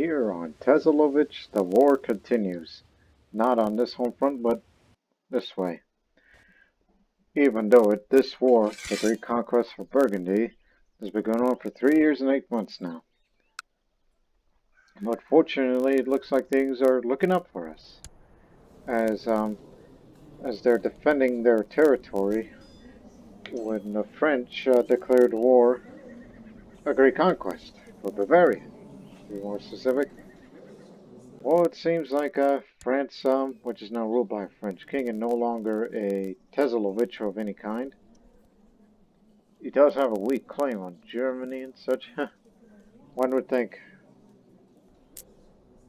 here on Tezalovic, the war continues. Not on this home front, but this way. Even though this war, the Great Conquest for Burgundy, has been going on for 3 years and 8 months now. But fortunately, it looks like things are looking up for us. As they're defending their territory when the French declared war, a Great Conquest for Bavaria, to be more specific. Well, it seems like France, which is now ruled by a French king and no longer a Tezalovic of any kind. He does have a weak claim on Germany and such. One would think,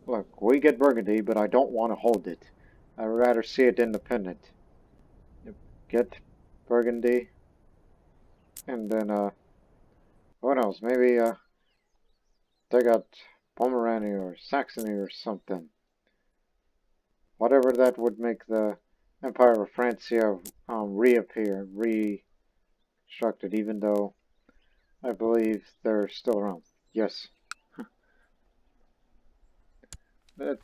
look, we get Burgundy, but I don't want to hold it. I'd rather see it independent. Get Burgundy, and then, what else? Maybe, take out Pomerania or Saxony or something. Whatever that would make the Empire of Francia reappear, reconstructed, even though I believe they're still around. Yes.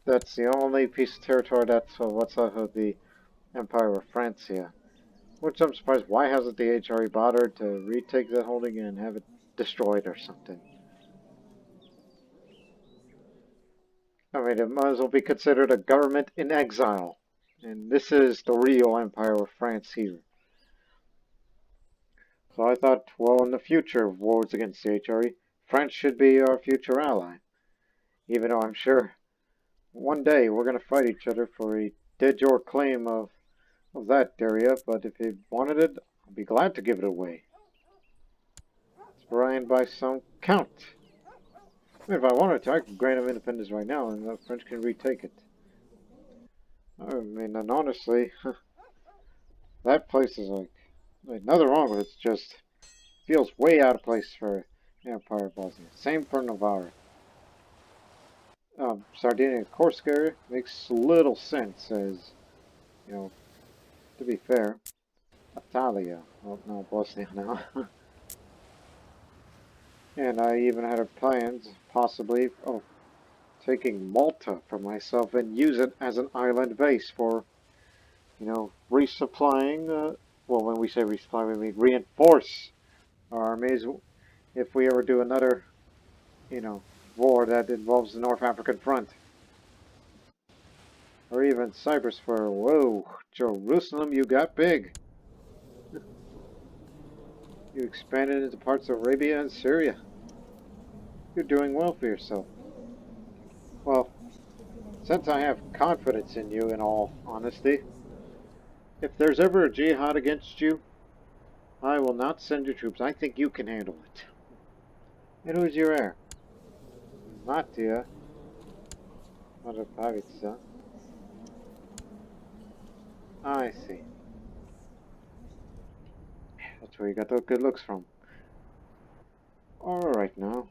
That's the only piece of territory that's what's left of the Empire of Francia. Which I'm surprised, why hasn't the HRE bothered to retake that holding and have it destroyed or something? I mean, it might as well be considered a government in exile. And this is the real Empire of France here. So I thought, well, in the future of wars against the HRE, France should be our future ally. Even though I'm sure one day we're going to fight each other for a de jure claim of that area, but if he wanted it, I'd be glad to give it away. It's Brian by some count. If I wanted to, I could grant him independence right now, and the French can retake it. I mean, and honestly, that place is like nothing wrong with it. It's just feels way out of place for Empire of Bosnia. Same for Navarra. Sardinia and Corsica area makes little sense, as you know. To be fair, Italia. Well, no, Bosnia now. And I even had plans, possibly, of taking Malta for myself and use it as an island base for, resupplying. Well, when we say resupply, we mean reinforce our armies if we ever do another, war that involves the North African front. Or even Cyprus for, whoa, Jerusalem, you got big. You expanded into parts of Arabia and Syria. You're doing well for yourself. Well, since I have confidence in you, in all honesty, if there's ever a jihad against you, I will not send your troops. I think you can handle it. And who's your heir? Matia Madapavica. I see. That's where you got those good looks from. Alright now.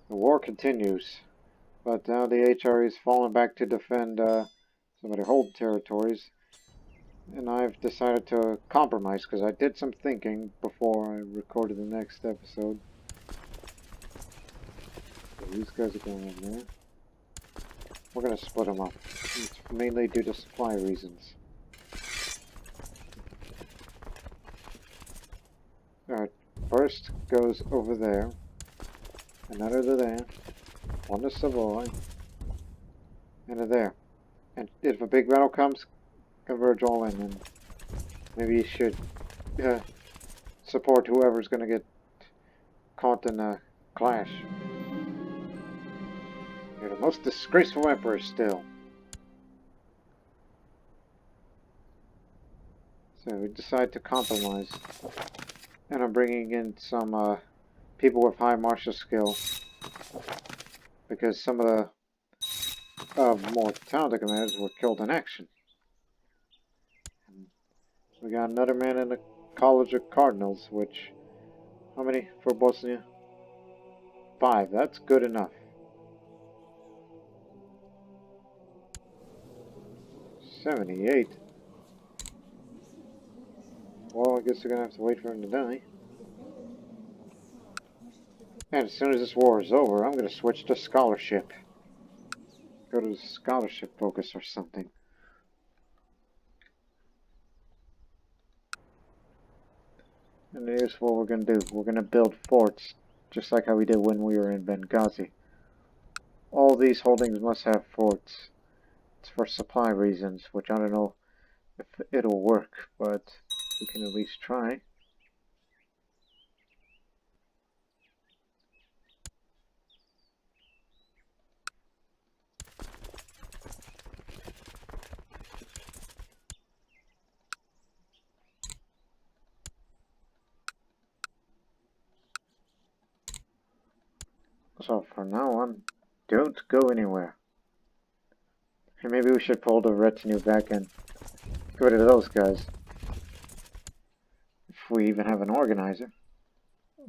The war continues. But now the HRE is falling back to defend some of their hold territories. And I've decided to compromise because I did some thinking before I recorded the next episode. So these guys are going in there. We're going to split them up. It's mainly due to supply reasons. Alright, first goes over there. Another to there. One to Savoy. And to there. And if a big battle comes, converge all in, and maybe you should support whoever's going to get caught in a clash. You're the most disgraceful emperor still. So we decide to compromise. And I'm bringing in some people with high martial skill. Because some of the more talented commanders were killed in action. We got another man in the College of Cardinals, which, how many for Bosnia? 5, that's good enough. 78. Well, I guess we're gonna have to wait for him to die. And as soon as this war is over, I'm going to switch to scholarship. Go to the scholarship focus or something. And here's what we're going to do. We're going to build forts, just like how we did when we were in Benghazi. All these holdings must have forts. It's for supply reasons, which I don't know if it'll work, but we can at least try. So from now on, don't go anywhere. And maybe we should pull the retinue back and get rid of those guys. If we even have an organizer.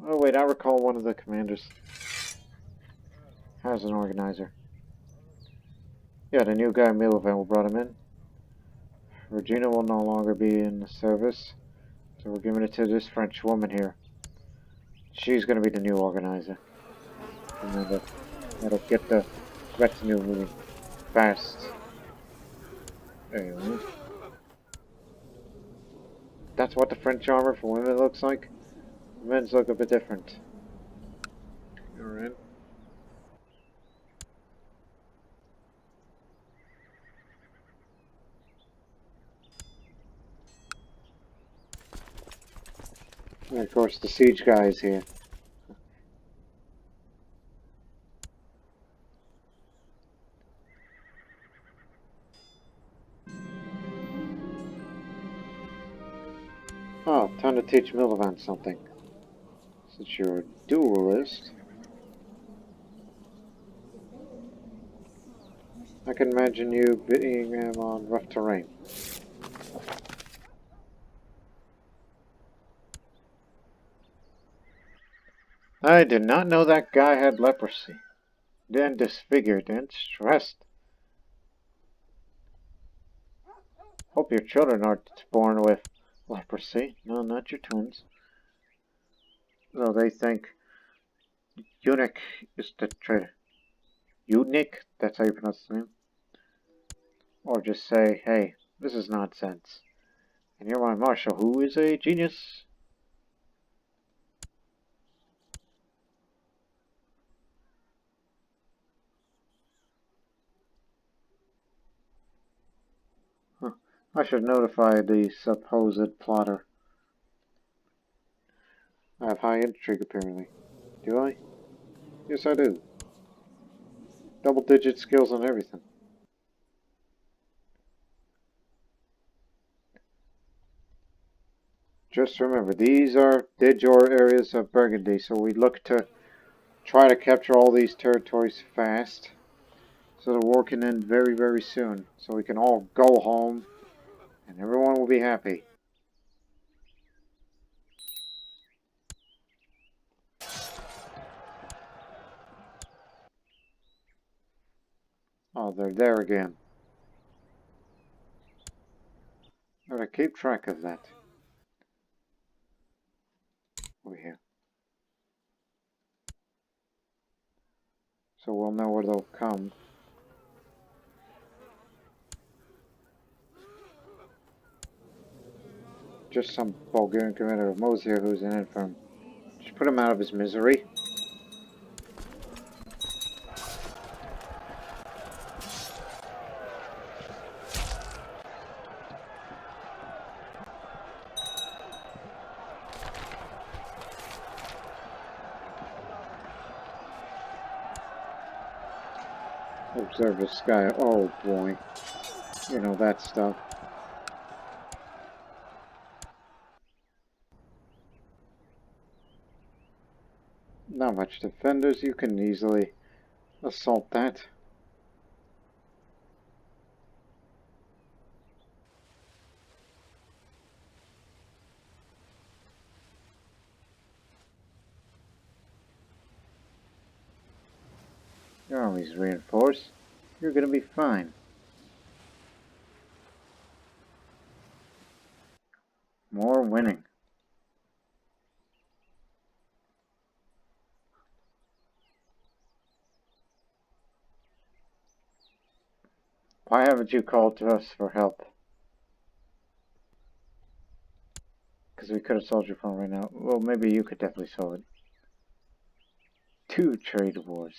Oh wait, I recall one of the commanders has an organizer. Yeah, the new guy Milivan brought him in. Regina will no longer be in the service, so we're giving it to this French woman here. She's gonna be the new organizer. And that'll get the retinue moving fast. Anyway. That's what the French armor for women looks like. Men's look a bit different. You're in. And of course the siege guy is here. Oh, time to teach Milivan something. Since you're a duelist, I can imagine you beating him on rough terrain. I did not know that guy had leprosy. Then disfigured and stressed. Hope your children aren't born with leprosy. No, not your twins. Though they think eunuch is the traitor. Eunuch? That's how you pronounce his name? Or just say, hey, this is nonsense. And you're my marshal, who is a genius. Huh. I should notify the supposed plotter. I have high intrigue, apparently. Do I? Yes, I do. Double-digit skills on everything. Just remember, these are de jure areas of Burgundy, so we look to try to capture all these territories fast, so the war can end very, very soon, so we can all go home, and everyone will be happy. Oh, they're there again. I gotta keep track of that. Over here. So we'll know where they'll come. Just some Bulgarian commander of Mosier who's in it from. Just put him out of his misery. Observe the sky. Oh boy. You know that stuff. Not much defenders. You can easily assault that. Your army's reinforced. You're gonna be fine. More winning. Why haven't you called to us for help? Because we could have solved your problem right now. Well, maybe you could definitely solve it. 2 trade wars.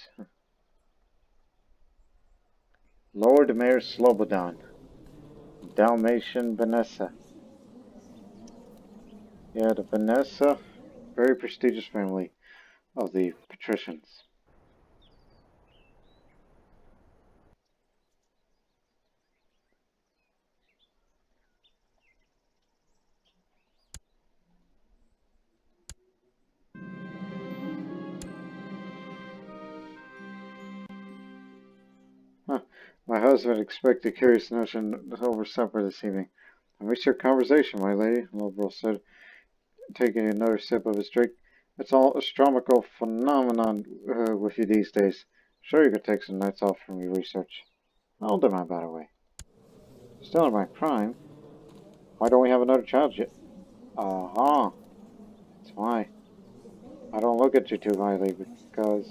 Lord Mayor Slobodan. Dalmatian Vanessa. Yeah, the Vanessa, very prestigious family of the patricians. Huh. My husband expected curious notion over supper this evening. I missed your conversation, my lady, Lobro said, taking another sip of his drink. It's all astronomical phenomenon with you these days. Sure, you could take some nights off from your research. How old am I, by the way? Still in my prime. Why don't we have another child yet? Uh-huh. That's why. I don't look at you too highly because...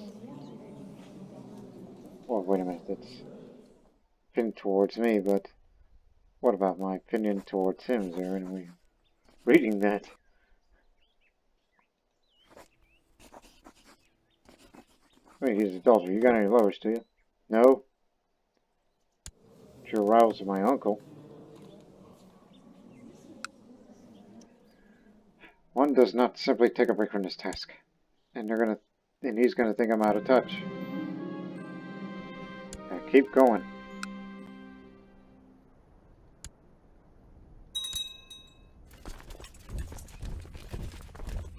Well, wait a minute. It's pinned towards me, but what about my opinion towards him? Is there any way of reading that? Wait, he's a adulterer. You got any lovers, do you? No? Sure rival's my uncle. One does not simply take a break from this task. And he's gonna think I'm out of touch. Keep going.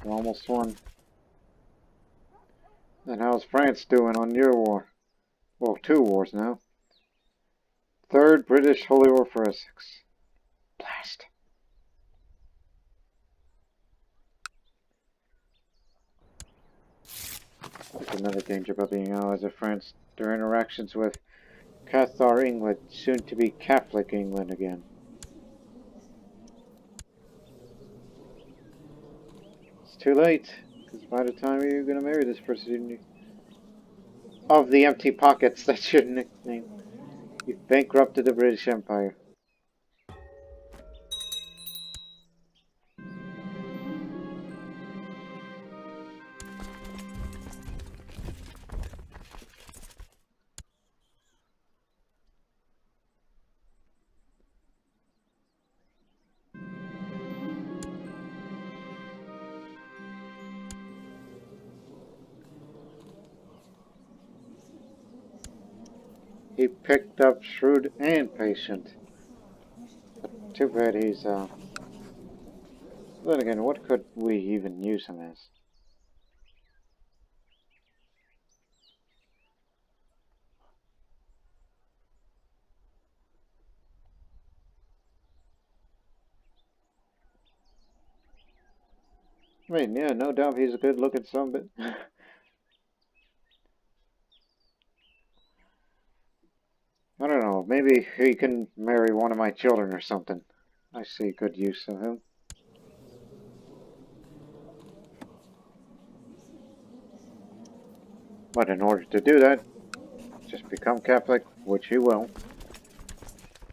You almost won. And how's France doing on your war? Well, 2 wars now. 3rd British Holy War for Essex. Blast. There's another danger about being allies of France. Their interactions with Cathar England, soon to be Catholic England again. It's too late, because by the time you're going to marry this person, of the empty pockets, that's your nickname. You've bankrupted the British Empire. He picked up shrewd and patient. But too bad he's, Then again, what could we even use him as? I mean, yeah, no doubt he's a good-looking son, but... I don't know, maybe he can marry one of my children or something. I see good use of him. But in order to do that, just become Catholic, which he will.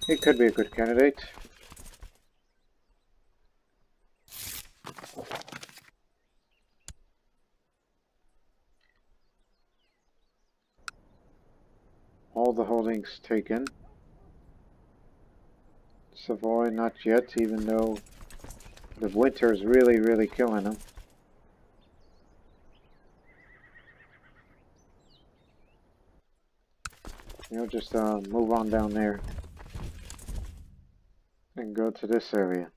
He could be a good candidate. All the holdings taken. Savoy, not yet, even though the winter is really killing him. You know, just move on down there and go to this area.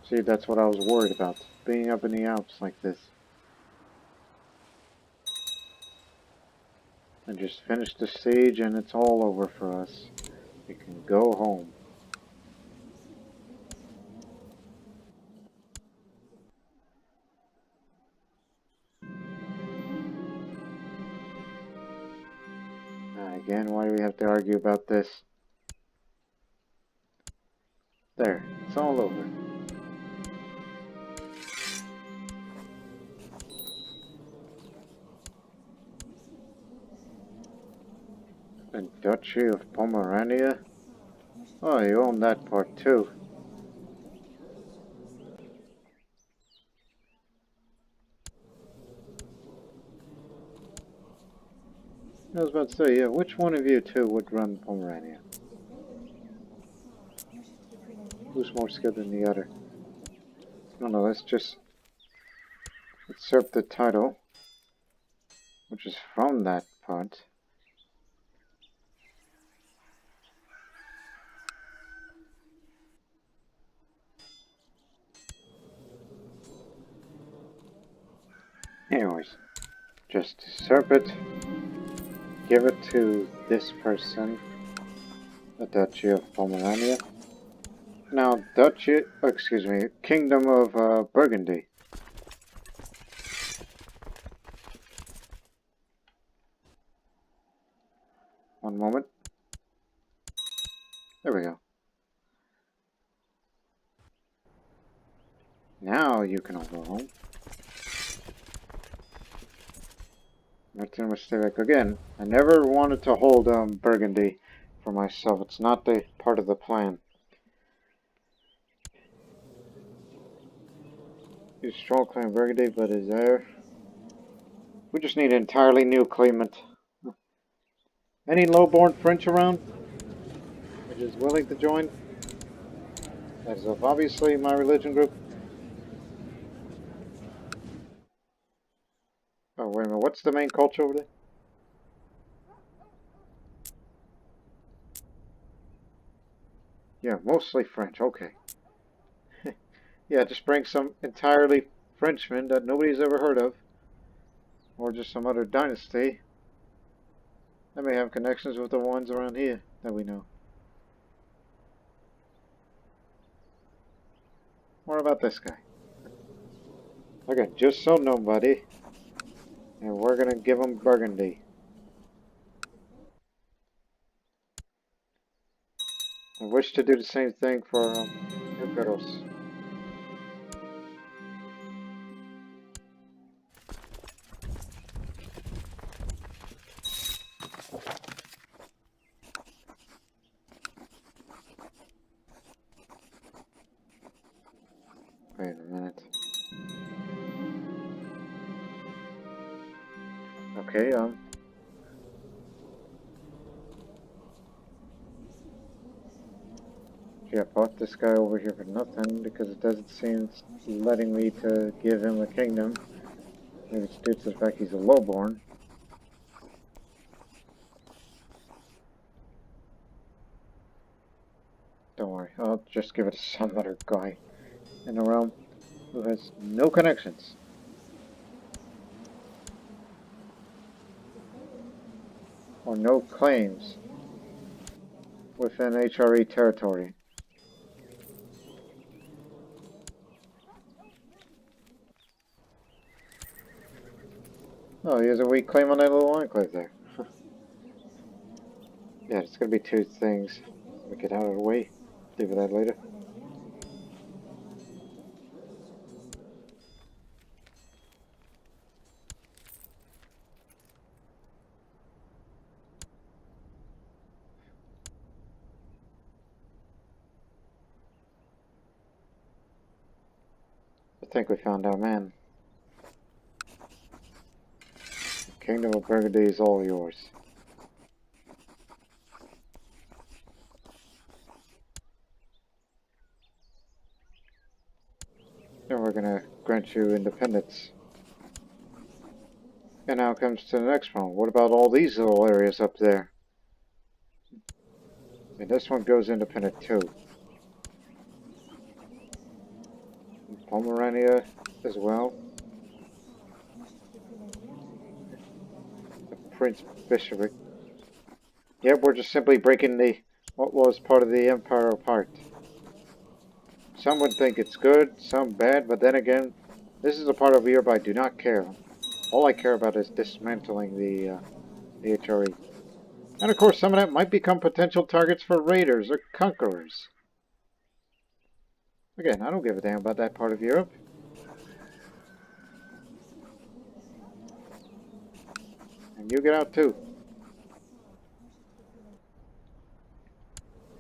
See, that's what I was worried about, being up in the Alps like this. And just finish the siege and it's all over for us. We can go home. Again, why do we have to argue about this? There, it's all over. The Duchy of Pomerania? Oh, you own that part too. I was about to say, yeah, which one of you two would run Pomerania? Who's more skilled than the other? No, let's just usurp the title, which is from that part. Anyways, just usurp it, give it to this person, the Duchy of Pomerania. Now, Kingdom of Burgundy. One moment. There we go. Now you can all go home. Martin Mistake again. I never wanted to hold Burgundy for myself. It's not the part of the plan. He's strong claim Burgundy, but is there? We just need an entirely new claimant. Any low-born French around? Which is willing to join? That is obviously my religion group. Oh, wait a minute. What's the main culture over there? Yeah, mostly French. Okay. Yeah, just bring some entirely Frenchmen that nobody's ever heard of. Or just some other dynasty that may have connections with the ones around here that we know. What about this guy? Okay, just so nobody. And we're gonna give him Burgundy. I wish to do the same thing for Eukaros. Wait a minute. Okay, yeah, bought this guy over here for nothing because it doesn't seem letting me to give him a kingdom. Maybe it's due to the fact he's a lowborn. Don't worry, I'll just give it to some other guy in the realm who has no connections. Or no claims within HRE territory. Oh, he has a weak claim on that little enclave there. Yeah, it's gonna be two things. Let me get out of the way. Deal with that later. I think we found our man. The Kingdom of Burgundy is all yours. And we're gonna grant you independence. And now it comes to the next one. What about all these little areas up there? And this one goes independent too. And Pomerania as well. The Prince Bishopric. Yep, we're just simply breaking what was part of the empire apart. Some would think it's good, some bad, but then again, this is a part of Europe I do not care. All I care about is dismantling the HRE. And of course, some of that might become potential targets for raiders or conquerors. Again, I don't give a damn about that part of Europe. And you get out too.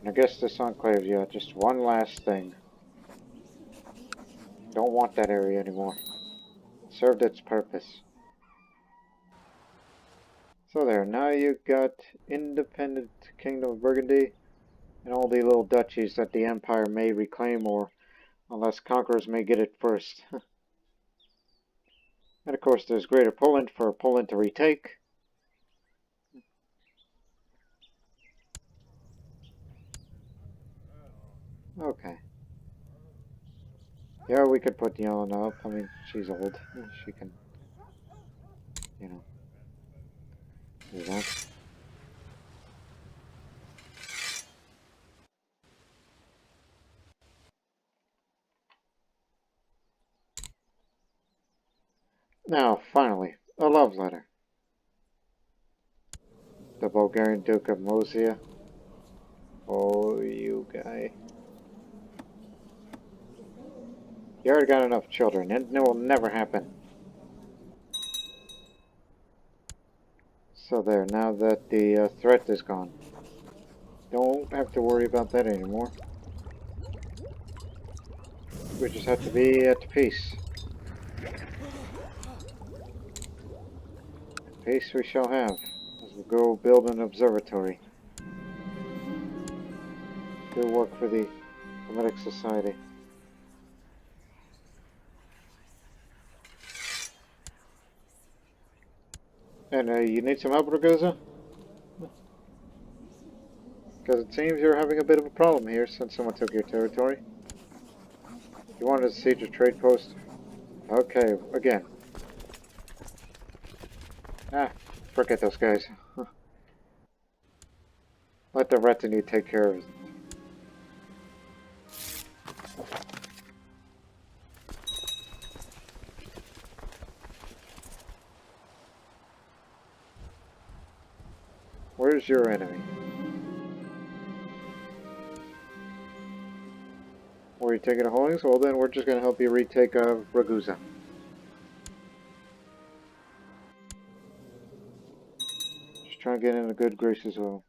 And I guess this enclave, yeah, just one last thing. Don't want that area anymore. It served its purpose. So there, now you've got independent Kingdom of Burgundy and all the little duchies that the Empire may reclaim, or unless conquerors may get it first. And of course there's Greater Poland for Poland to retake. Okay. Yeah, we could put Yelena up. I mean, she's old. She can, you know, do that. Now, finally, a love letter. The Bulgarian Duke of Mosia. Oh, you guy. You already got enough children. It will never happen. So there, now that the threat is gone. Don't have to worry about that anymore. We just have to be at peace. Peace we shall have, as we go build an observatory. Do work for the Hermetic Society. And you need some help, Ragusa? Because it seems you're having a bit of a problem here since someone took your territory. You wanted to siege a trade post? Okay, again. Ah, forget those guys. Let the retinue take care of it. Where's your enemy? Were you taking the holdings? Well then, we're just going to help you retake Ragusa. Just trying to get in a good grace as well.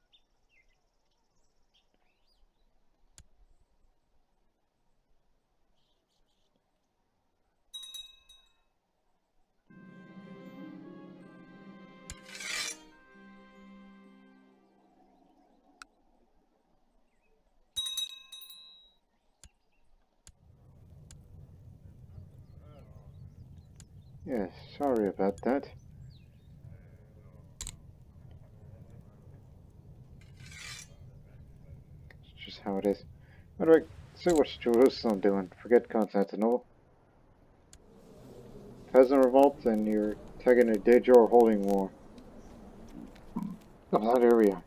Yes, sorry about that. It's just how it is. Alright, so what's Jerusalem doing? Forget Constantinople. Peasant revolt, and you're taking a de jure holding war of that area.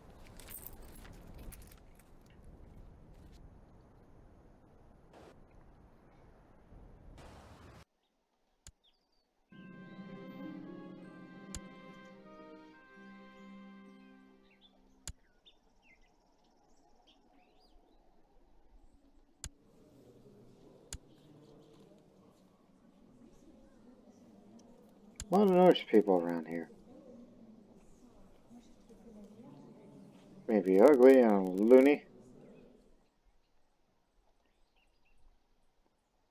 A lot of Norse people around here. Maybe ugly and loony.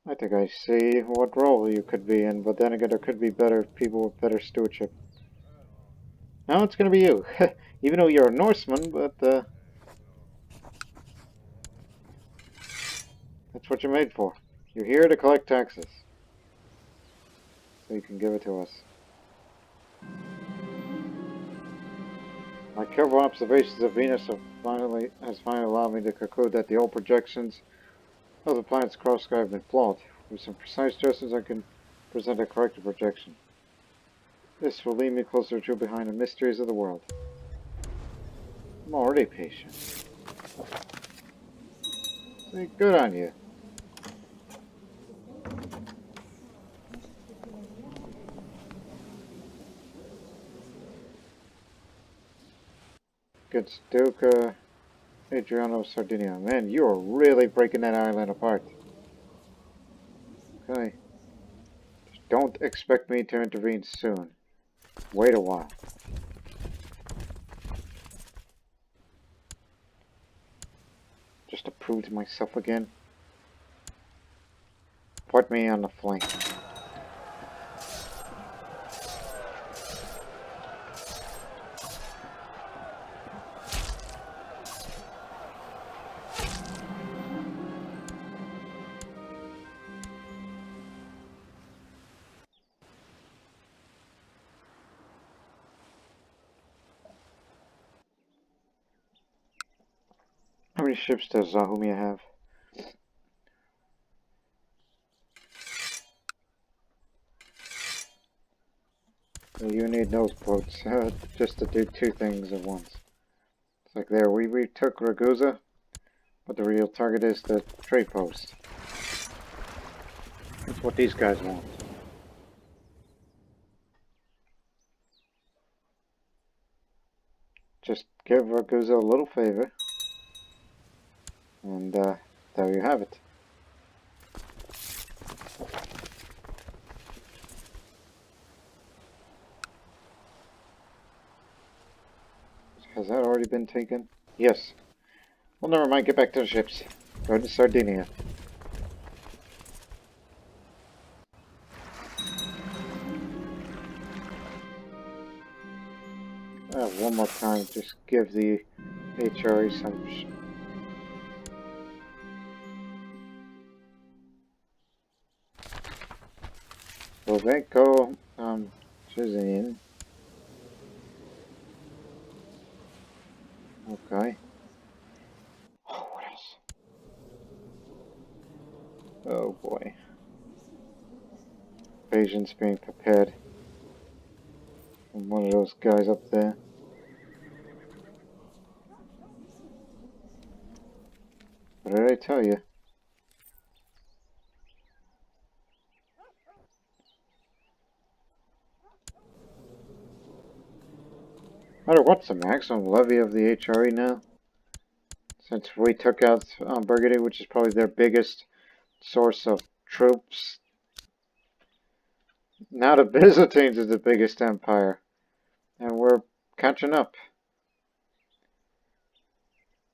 I think I see what role you could be in, but then again, there could be better people with better stewardship. Now it's going to be you, even though you're a Norseman, but that's what you're made for. You're here to collect taxes, so you can give it to us. My careful observations of Venus has finally allowed me to conclude that the old projections of the planets across the sky have been flawed. With some precise adjustments, I can present a corrected projection. This will lead me closer to behind the mysteries of the world. I'm already patient. See, good on you. Good Duke Adriano Sardinia. Man, you are really breaking that island apart. Okay. Just don't expect me to intervene soon. Wait a while. prove myself again. Put me on the flank. How many ships does Zahumia have? You need those boats just to do two things at once. It's like there, we retook Ragusa, but the real target is the trade post. That's what these guys want. Just give Ragusa a little favor, and there you have it. Has that already been taken? Yes. Well, never mind, get back to the ships. Go to Sardinia. One more time, just give the HRE some... Slovenko, Chizin. Okay. Oh, what else? Oh boy. Invasion's being prepared. From one of those guys up there. What did I tell you? What's the maximum levy of the HRE now? Since we took out Burgundy, which is probably their biggest source of troops. Now the Byzantines is the biggest empire. And we're catching up.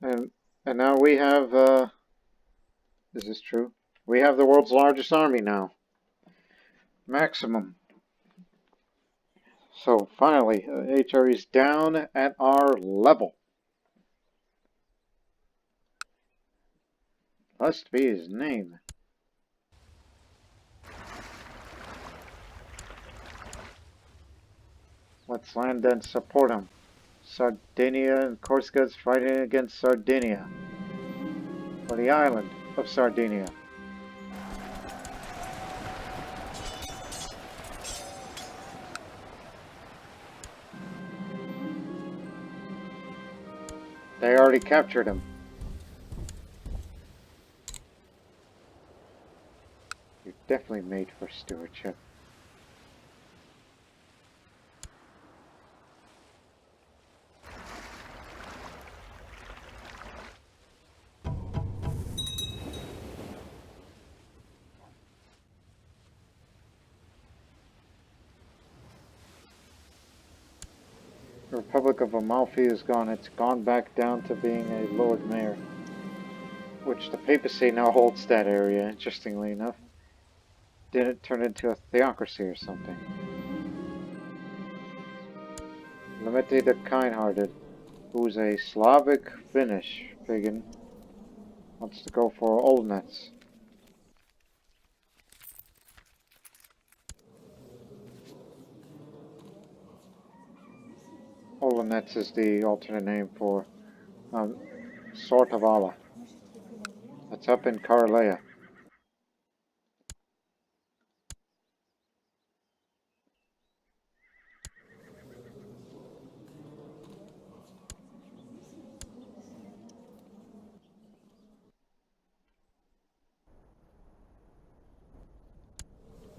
And now we have, is this true? We have the world's largest army now. Maximum. So finally, HRE is down at our level. Must be his name. Let's land and support him. Sardinia and Corsica is fighting against Sardinia. For the island of Sardinia. They already captured him. You're definitely made for stewardship. The Republic of Amalfi is gone. It's gone back down to being a Lord Mayor. Which the papacy now holds that area, interestingly enough. Didn't turn into a theocracy or something. Limete the Kind-Hearted, who's a Slavic Finnish pagan, wants to go for Olnets. Olnets is the alternate name for Sword of Allah. That's up in Karelea.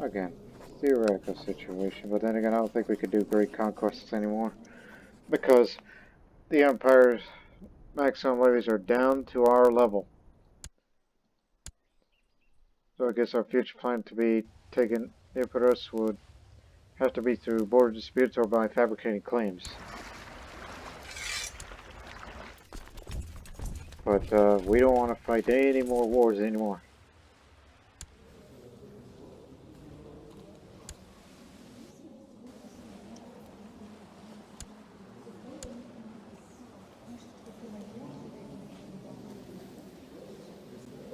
Again, theoretical situation, but then again I don't think we could do great conquests anymore. Because the Empire's maximum levies are down to our level. So I guess our future plan to be taken Empress would have to be through border disputes or by fabricating claims. But we don't want to fight any more wars anymore.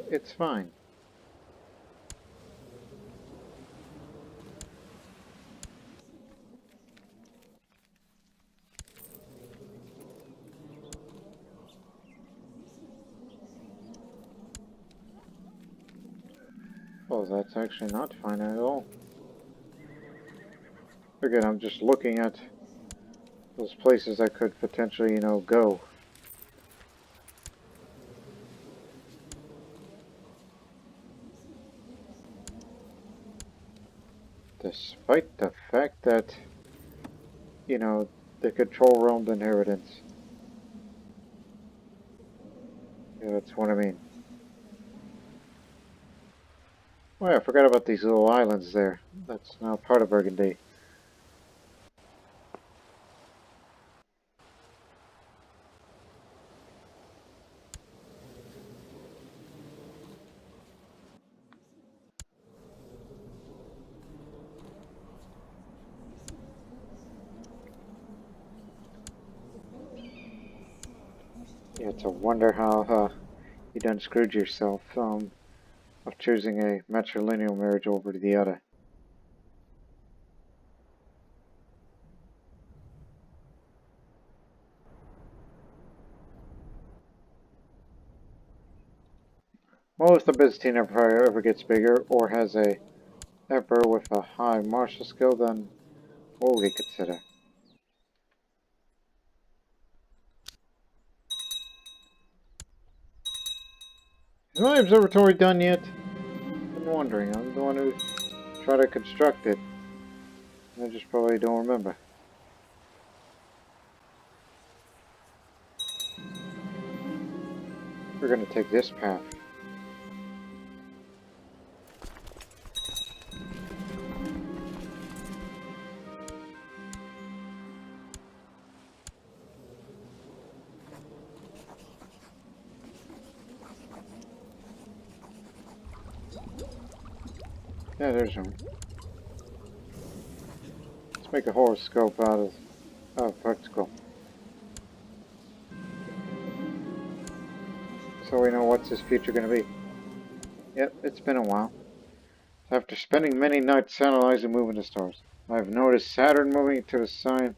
It's fine. Oh, that's actually not fine at all. Again, I'm just looking at those places I could potentially, go. Despite the fact that, they control realm inheritance. Yeah, that's what I mean. Oh yeah, I forgot about these little islands there. That's now part of Burgundy. Yeah, it's a wonder how you done screwed yourself of choosing a matrilineal marriage over the other. Well, if the Byzantine Empire ever gets bigger or has a emperor with a high martial skill, then we'll reconsider. Is my observatory done yet? I've been wondering. I'm the one who tried to construct it. I just probably don't remember. We're gonna take this path. Yeah, there's one. Let's make a horoscope out of practical. So we know what's his future gonna be. Yep, it's been a while. After spending many nights analyzing moving the stars, I've noticed Saturn moving to a sign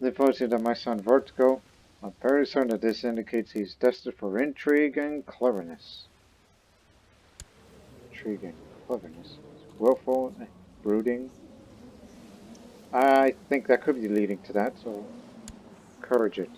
the position of my son Vertigo. I'm fairly certain that this indicates he's destined for intrigue and cleverness. Intrigue and cleverness. Willful, brooding. I think that could be leading to that, so encourage it.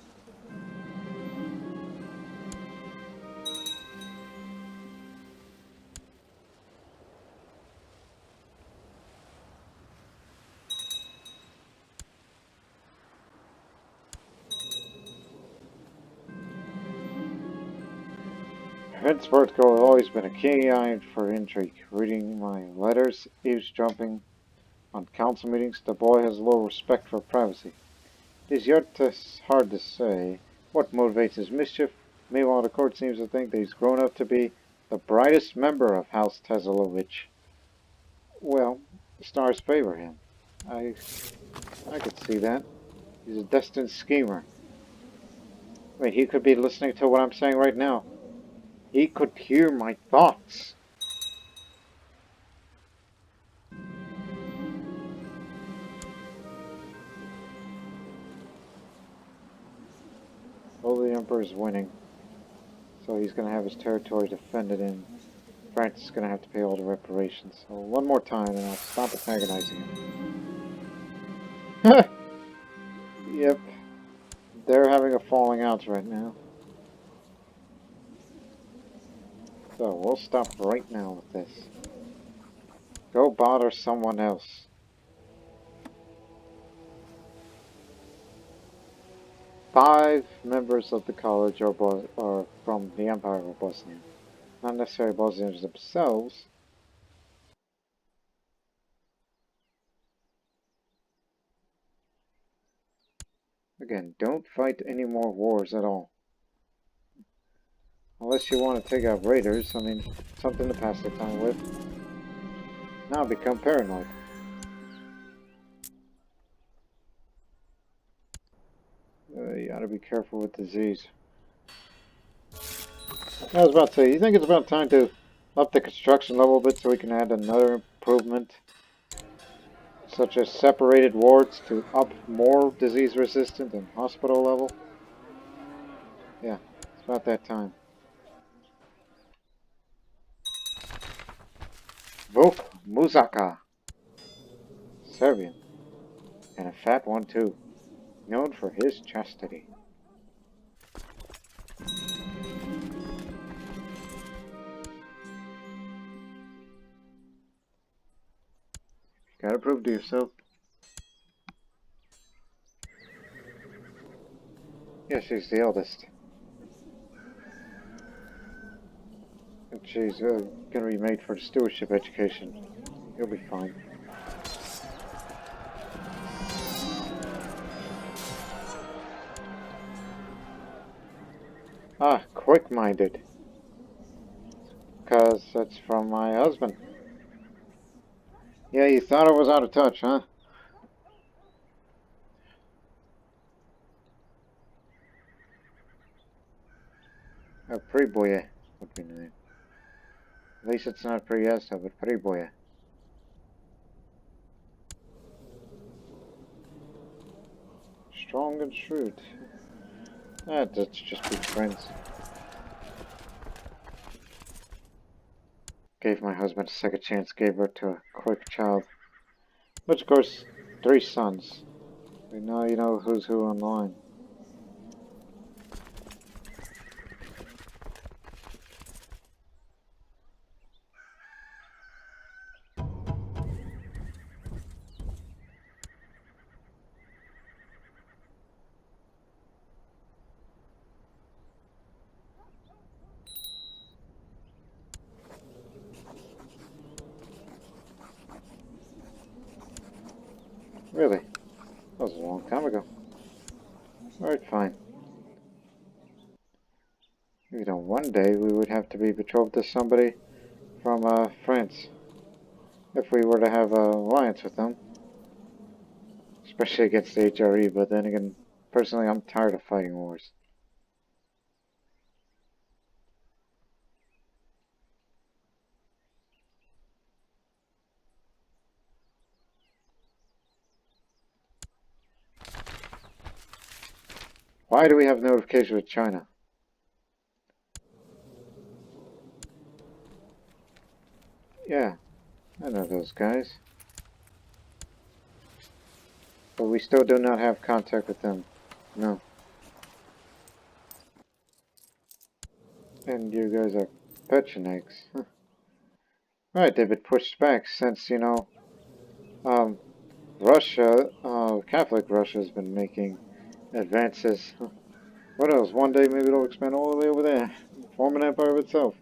Prince Vertigo has always been a keen-eyed for intrigue. Reading my letters, eavesdropping on council meetings, the boy has little respect for privacy. It is yet hard to say what motivates his mischief. Meanwhile, the court seems to think that he's grown up to be the brightest member of House Tezalovic. Well, the stars favor him. I could see that. He's a destined schemer. Wait, he could be listening to what I'm saying right now. He could hear my thoughts. Well, the Emperor's winning, so he's going to have his territory defended, and France is going to have to pay all the reparations. So one more time, and I'll stop antagonizing him. Yep, they're having a falling out right now. So we'll stop right now with this. Go bother someone else. Five members of the college are from the Empire of Bosnia. Not necessarily Bosnians themselves. Again, don't fight any more wars at all. Unless you want to take out raiders, I mean, something to pass the time with. Now become paranoid. You gotta be careful with disease. I was about to say, you think it's about time to up the construction level a bit so we can add another improvement? Such as separated wards to up more disease resistant and hospital level? Yeah, it's about that time. Vuk Muzaka. Serbian. And a fat one too. Known for his chastity. Gotta prove to yourself. Yeah, she's the eldest. And she's gonna be made for the stewardship education. You'll be fine. Ah, quick-minded. 'Cause that's from my husband. Yeah, you thought I was out of touch, huh? Priboye would be the name. At least it's not Priesta, but Priboye. Strong and shrewd. Let's just be friends. Gave my husband a second chance, gave birth to a quick child. Which, of course, 3 sons. We know you know who's who on the line. Really? That was a long time ago. Alright, fine. You know, one day we would have to be betrothed to somebody from France. If we were to have an alliance with them. Especially against the HRE, but then again, personally I'm tired of fighting wars. Why do we have notification with China? Yeah, I know those guys. But we still do not have contact with them. No. And you guys are Pechenegs. Huh. Right, they've been pushed back since, you know, Russia, Catholic Russia has been making advances. What else? One day maybe it'll expand all the way over there, form an empire of itself.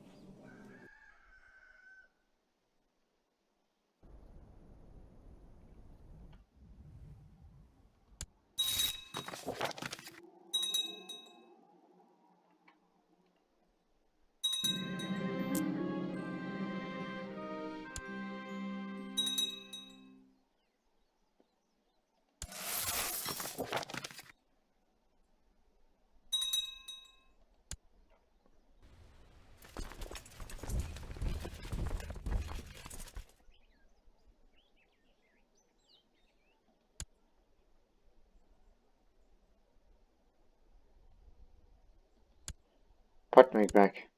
Put me back.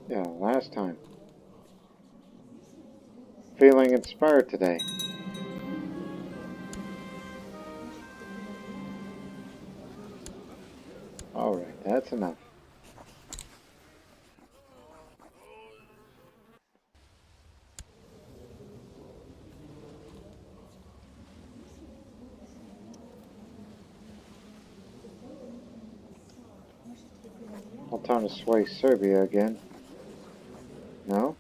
Yeah, last time. Feeling inspired today. Alright, that's enough. I'll time to sway Serbia again. No?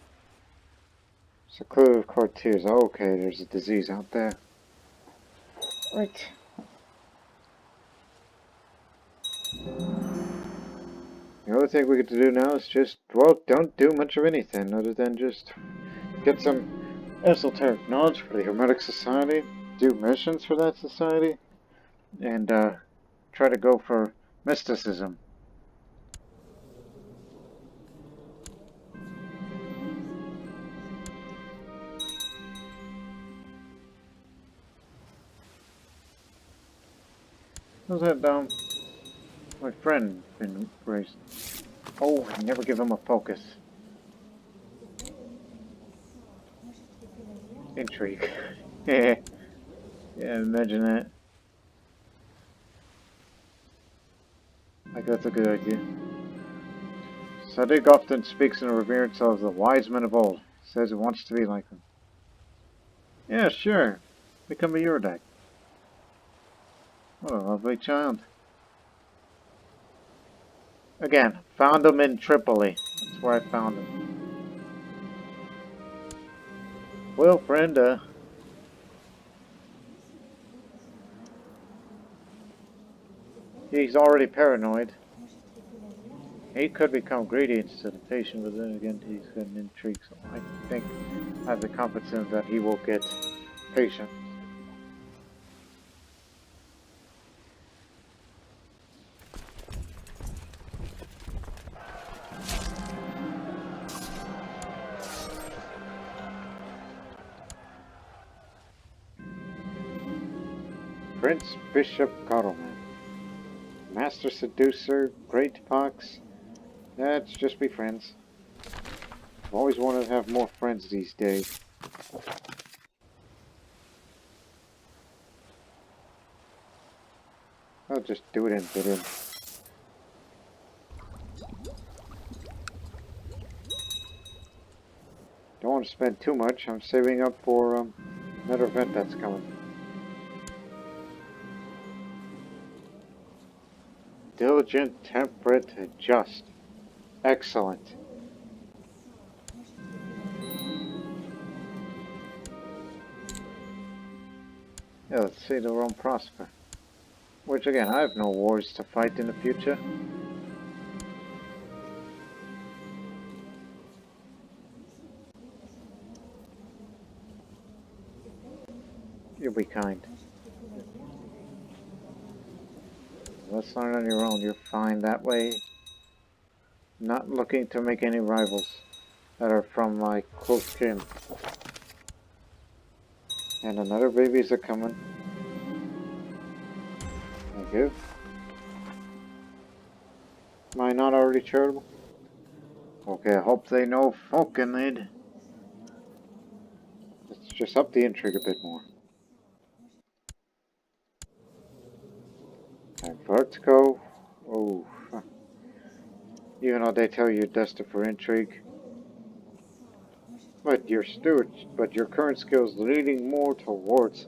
Secluded courtiers. Oh, okay, there's a disease out there. Right. The only thing we get to do now is just, well, don't do much of anything other than just get some esoteric knowledge for the Hermetic Society, do missions for that society, and try to go for mysticism. How's that, my friend been raised? Oh, I never give him a focus. Intrigue. Yeah, imagine that. Like, that's a good idea. Sadiq often speaks in reverence of the wise men of old. Says he wants to be like them. Yeah, sure. Become a Yurdak. What a lovely child. Again, found him in Tripoli. That's where I found him. Well, friend, he's already paranoid. He could become greedy instead of patient, but then again, he's got an intrigue, so I think I have the confidence that he will get patient. Prince Bishop Karaman. Master Seducer, Great Pox. Let's just be friends. I've always wanted to have more friends these days. I'll just do it and fit in. Don't want to spend too much. I'm saving up for another event that's coming. Diligent, temperate, and just. Excellent. Yeah, let's see the Rome prosper. Which again, I have no wars to fight in the future. You'll be kind. Let's learn on your own. You're fine that way. Not looking to make any rivals that are from my close kin. And another babies are coming. Thank you. Am I not already charitable? Okay, I hope they know Falconid. Let's just up the intrigue a bit more. And Vertigo. Oh. Even though they tell you you're destined for intrigue. But your current skills leading more towards.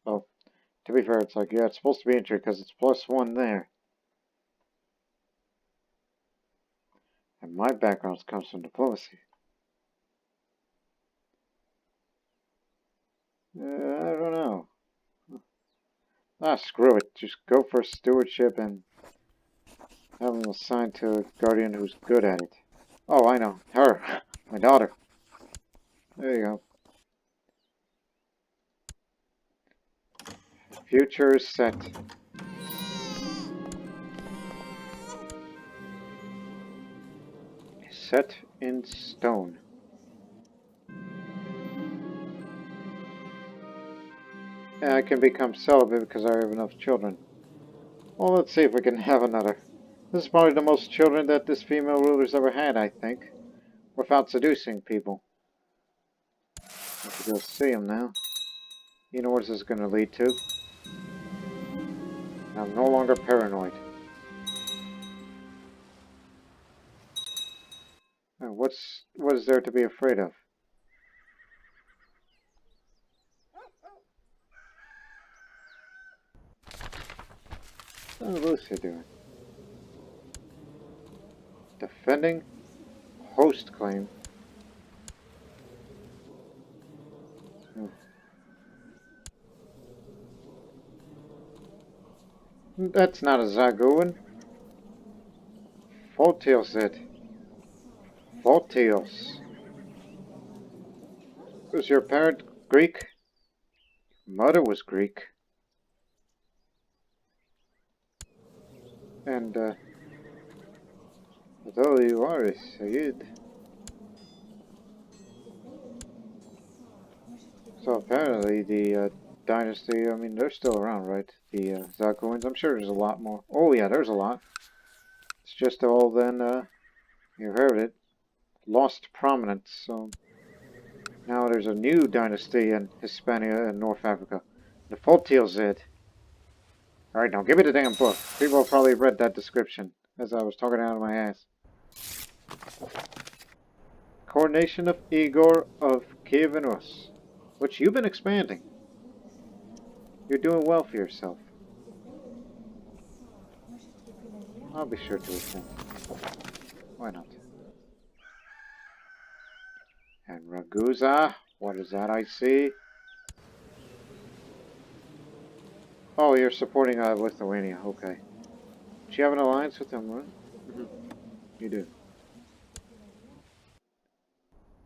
Well, to be fair, it's like, yeah, it's supposed to be intrigue because it's +1 there. And my background comes from diplomacy. I don't know. Ah, screw it. Just go for stewardship and have them assigned to a guardian who's good at it. Oh, I know. Her. My daughter. There you go. Future is set. Set in stone. And I can become celibate because I have enough children. Well, let's see if we can have another. This is probably the most children that this female ruler's ever had, I think. Without seducing people. I have to go see him now. You know what this is going to lead to. I'm no longer paranoid. What is there to be afraid of? How's Lucy doing? Defending host claim. That's not a Zagoan. Photios it. Photios. Was your parent Greek? Mother was Greek. And, although you are a Sayyid. So apparently the, dynasty, I mean, they're still around, right? The, Zagoans, I'm sure there's a lot more. Oh yeah, there's a lot. It's just all then, you heard it, lost prominence, so now there's a new dynasty in Hispania and North Africa. The Photios. Alright, now give me the damn book. People have probably read that description as I was talking out of my ass. Coronation of Igor of Kiev and Rus, which you've been expanding. You're doing well for yourself. I'll be sure to attend. Why not? And Ragusa, what is that I see? Oh, you're supporting Lithuania, okay. Do you have an alliance with them, right? You do.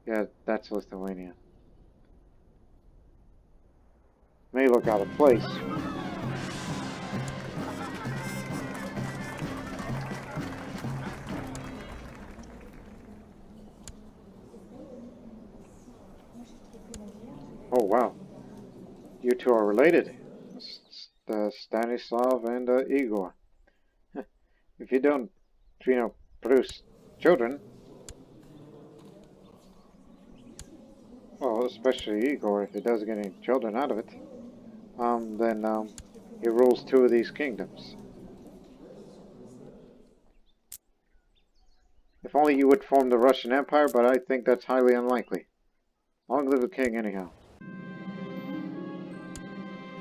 Yeah, that's Lithuania. May look out of place. Oh wow. You two are related. Stanislav and Igor. If you don't, produce children, well, especially Igor, if he doesn't get any children out of it, then he rules two of these kingdoms. If only you would form the Russian Empire, but I think that's highly unlikely. Long live the king, anyhow.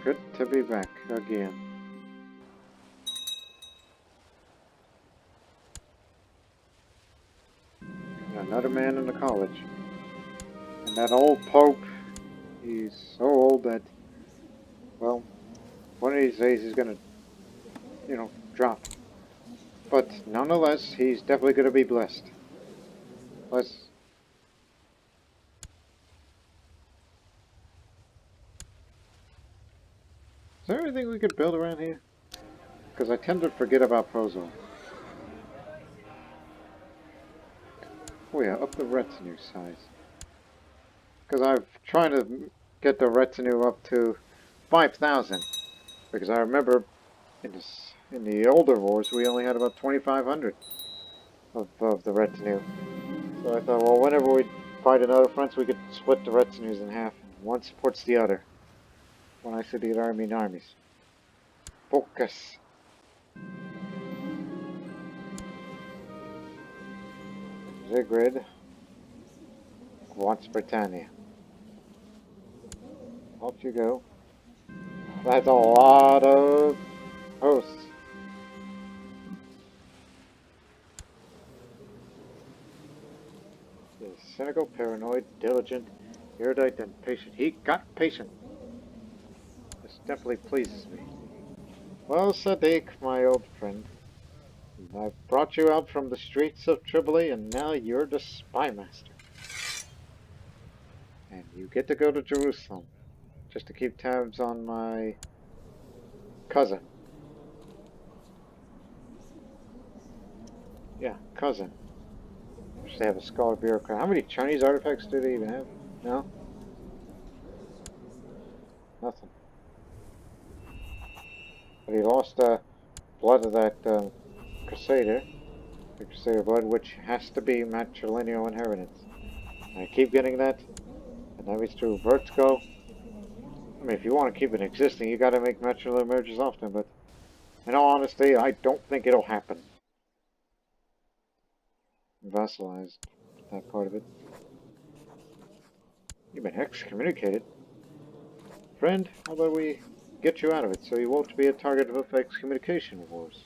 Good to be back again. And another man in the college. And that old Pope, he's so old that, well, one of these days he's gonna, drop. But nonetheless, he's definitely gonna be blessed. Is there anything we could build around here? Because I tend to forget about Prozo. Oh yeah, up the retinue size. Because I'm trying to get the retinue up to 5,000. Because I remember in the older wars we only had about 2,500 of the retinue. So I thought, well, whenever we fight another front, we could split the retinues in half. One supports the other. When I say the other, I mean armies. Focus. Zigrid wants Britannia. Off you go. That's a lot of hosts. He's cynical, paranoid, diligent, erudite, and patient. He got patient. This definitely pleases me. Well, Sadiq, my old friend, I've brought you out from the streets of Tripoli, and now you're the spy master. And you get to go to Jerusalem, just to keep tabs on my cousin. Yeah, cousin. They have a scholar bureaucrat. How many Chinese artifacts do they even have? No? Nothing. But he lost blood of that Crusader. The Crusader blood, which has to be matrilineal inheritance. I keep getting that. And that means through Vertigo. I mean, if you want to keep it existing, you gotta make matrilineal merges often, but in all honesty, I don't think it'll happen. Vassalized, that part of it. You've been excommunicated. Friend, how about we get you out of it so you won't be a target of excommunication wars?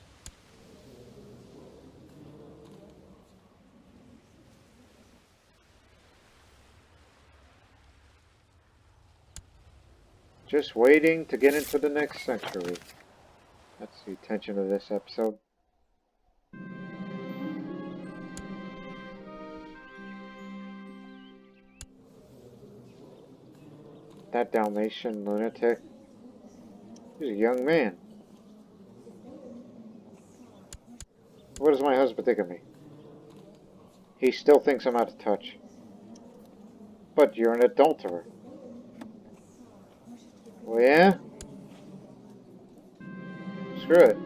Just waiting to get into the next century. That's the intention of this episode. That Dalmatian lunatic. He's a young man. What does my husband think of me? He still thinks I'm out of touch. But you're an adulterer. Well, yeah? Screw it.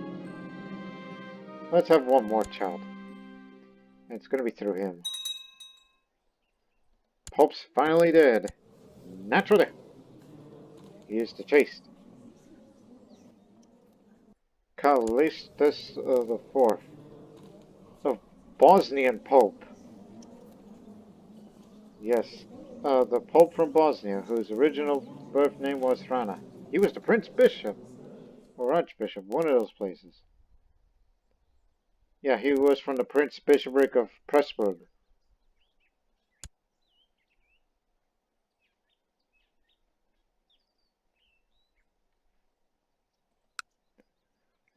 Let's have one more child. And it's gonna be through him. Pope's finally dead. Naturally. He is the chaste. Callistus the Fourth. The Bosnian Pope. Yes. The Pope from Bosnia, whose original birth name was Frana. He was the Prince Bishop. Or Archbishop, one of those places. Yeah, he was from the Prince Bishopric of Pressburg.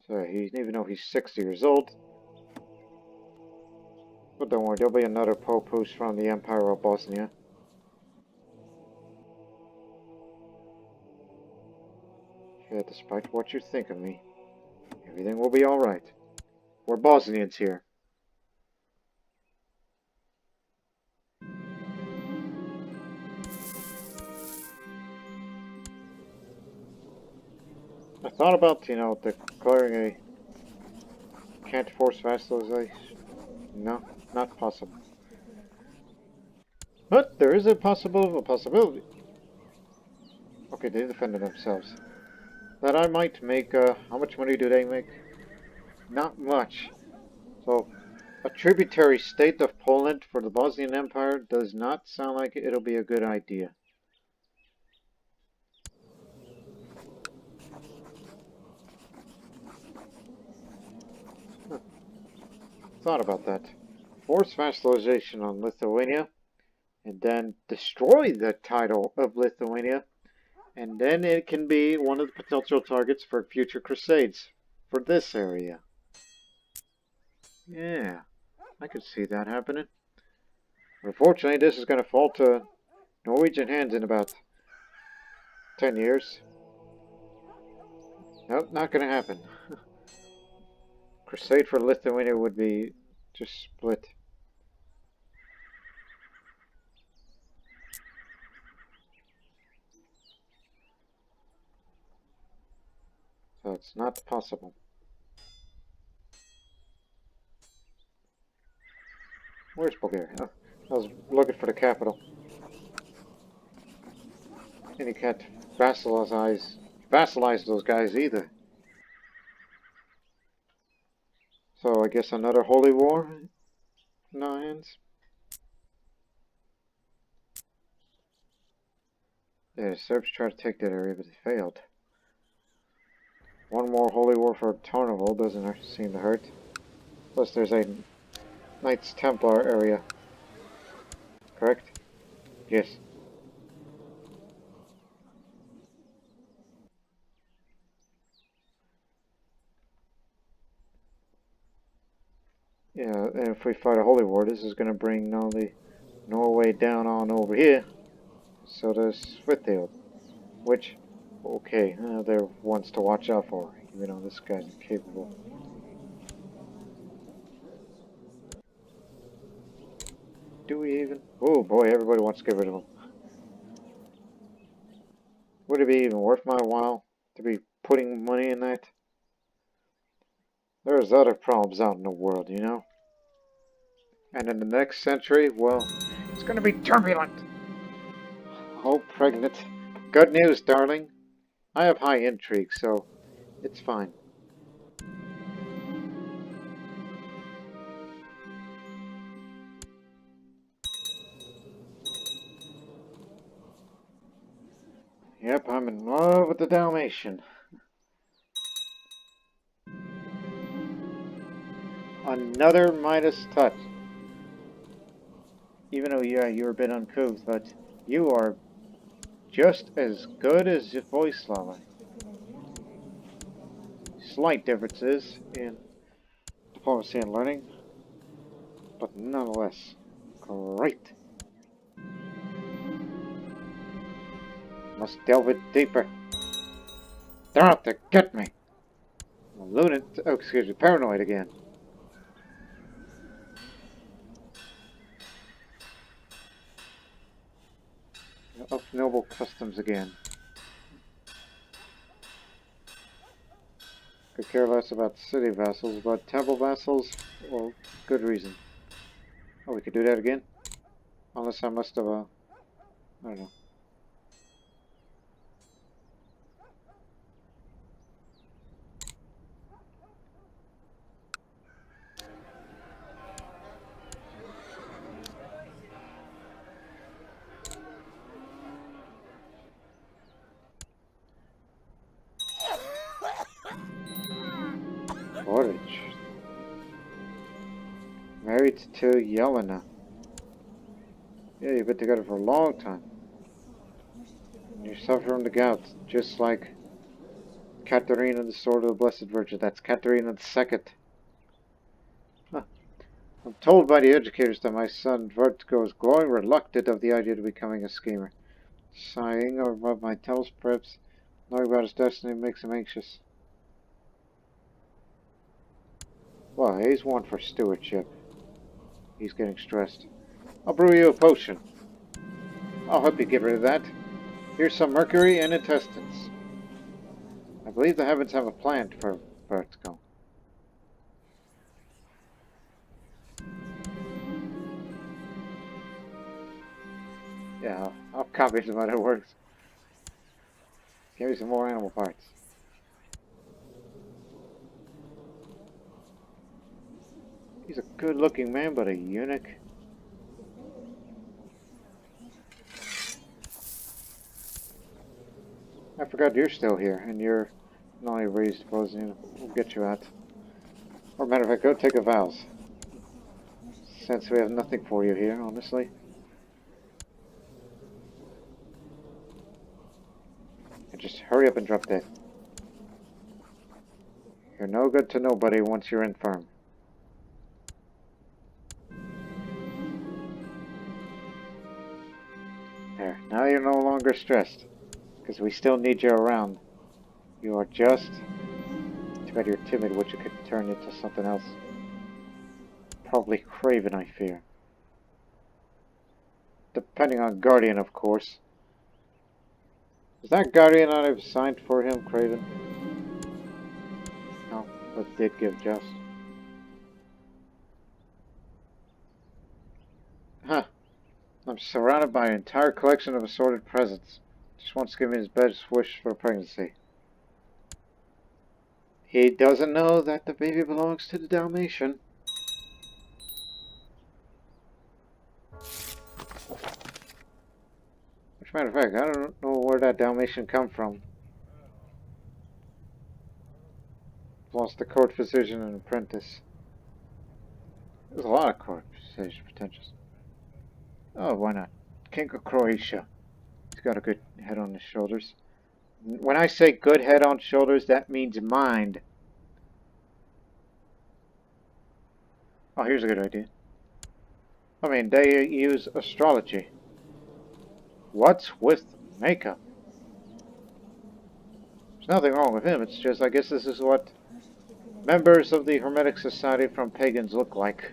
So even though he's 60 years old. But don't worry, there'll be another Pope who's from the Empire of Bosnia. Yeah, despite what you think of me, everything will be alright. We're Bosnians here. I thought about, declaring a... Can't force vassalization. No, not possible. But there is a possibility. Okay, they defended themselves. That I might make, how much money do they make? Not much. So, a tributary state of Poland for the Bosnian Empire does not sound like it'll be a good idea. Huh. Thought about that. Force vassalization on Lithuania, and then destroy the title of Lithuania, and then it can be one of the potential targets for future crusades for this area. Yeah, I could see that happening. Unfortunately, this is going to fall to Norwegian hands in about 10 years. Nope, not going to happen. Crusade for Lithuania would be just split. So it's not possible. Where's Bulgaria? Oh, I was looking for the capital. And you can't vassalize those guys either. So I guess another holy war in our hands. Yeah, the Serbs tried to take that area, but they failed. One more holy war for Tarnovo doesn't seem to hurt. Plus there's a Knights Templar area. Correct? Yes. Yeah, and if we fight a holy war, this is going to bring Norway down on over here. So does Swithild. Which, okay, they're ones to watch out for. Even though this guy's incapable. Do we even? Oh boy, everybody wants to get rid of him. Would it be even worth my while to be putting money in that? There's other problems out in the world, you know? And in the next century, well, it's going to be turbulent. Oh, pregnant. Good news, darling. I have high intrigue, so it's fine. Yep, I'm in love with the Dalmatian. Another Midas touch. Even though, yeah, you're a bit uncouth, but you are just as good as Voislava. Slight differences in diplomacy and learning, but nonetheless, great. Must delve it deeper. They're out to get me. Paranoid again. Of noble customs again. Could care less about city vassals, but temple vassals, well, good reason. Oh, we could do that again? Unless I must have, I don't know. Portage. Married to Yelena. Yeah, you've been together for a long time. You suffer from the gout, just like Katerina, the Sword of the Blessed Virgin. That's Katerina the Second. Huh. I'm told by the educators that my son Vertigo is growing reluctant of the idea of becoming a schemer. Sighing above my tells, perhaps knowing about his destiny makes him anxious. Well, he's one for stewardship. He's getting stressed. I'll brew you a potion. I'll help you get rid of that. Here's some mercury and intestines. I believe the heavens have a plan for Vertigo. Yeah, I'll copy some other works. Give me some more animal parts. He's a good-looking man, but a eunuch. I forgot you're still here, and you're not only raised Bosnia. We'll get you out. Or matter of fact, go take a vows. Since we have nothing for you here, honestly. And just hurry up and drop dead. You're no good to nobody once you're infirm. There, now you're no longer stressed. Because we still need you around. You are just... Too bad you're timid, which you could turn into something else. Probably craven, I fear. Depending on Guardian, of course. Is that Guardian I've signed for him, Craven? No, but did give just. Huh. I'm surrounded by an entire collection of assorted presents. Just wants to give me his best wish for pregnancy. He doesn't know that the baby belongs to the Dalmatian. Which, matter of fact, I don't know where that Dalmatian come from. Lost a court physician and apprentice. There's a lot of court physician potentials. Oh, why not? King of Croatia. He's got a good head on his shoulders. When I say good head on shoulders, that means mind. Oh, here's a good idea. I mean, they use astrology. What's with makeup? There's nothing wrong with him. It's just, I guess this is what members of the Hermetic Society from pagans look like.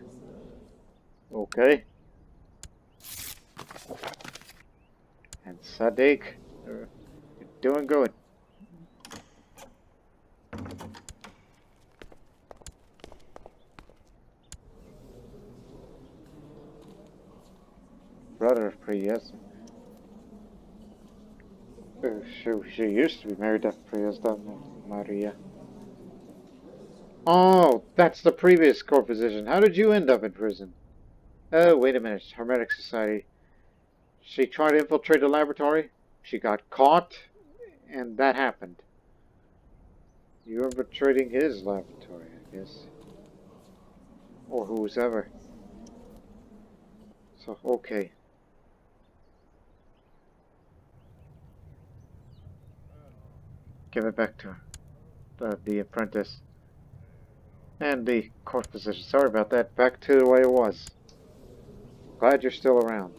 Okay. And Sadiq, you're doing good. Brother of Priest. She used to be married to Priest, Maria. Oh, that's the previous court physician. How did you end up in prison? Oh, wait a minute. Hermetic Society. She tried to infiltrate a laboratory. She got caught, and that happened. You were infiltrating his laboratory, I guess. Or whose ever. So, okay. Give it back to her. The apprentice. And the court physician. Sorry about that. Back to the way it was. Glad you're still around.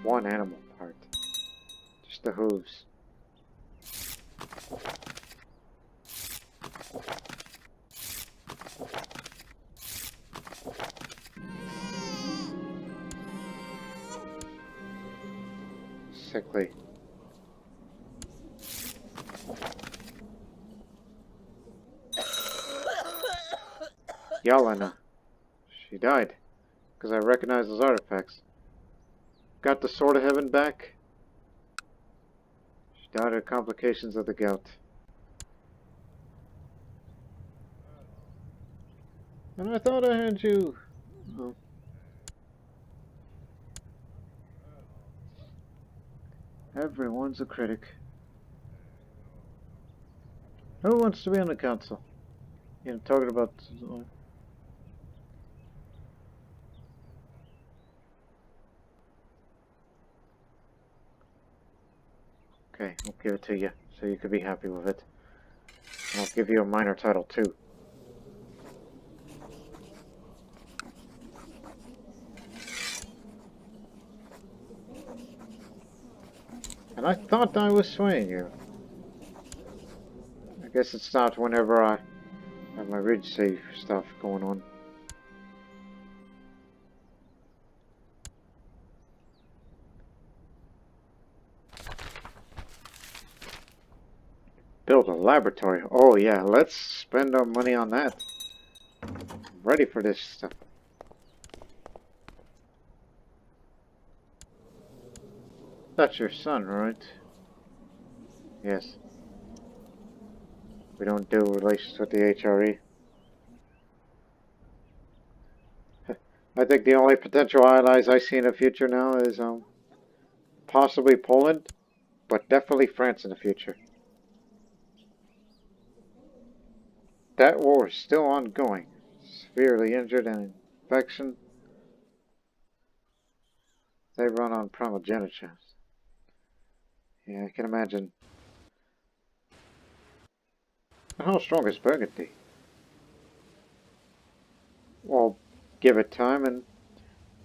One animal part. Just the hooves. Sickly. Yelena. She died. Because I recognize those artifacts. Got the Sword of Heaven back. She died of complications of the gout. And I thought I had you. Oh. Everyone's a critic. Who wants to be on the council? You know, talking about... Okay, I'll give it to you, so you can be happy with it. And I'll give you a minor title, too. And I thought I was swaying you. I guess it stopped whenever I have my ridge save stuff going on. Build a laboratory. Oh yeah, let's spend our money on that. I'm ready for this stuff. That's your son, right? Yes. We don't do relations with the HRE. I think the only potential allies I see in the future now is possibly Poland, but definitely France in the future. That war is still ongoing. Severely injured and infection. They run on primogeniture. Yeah, I can imagine. How strong is Burgundy? Well, give it time and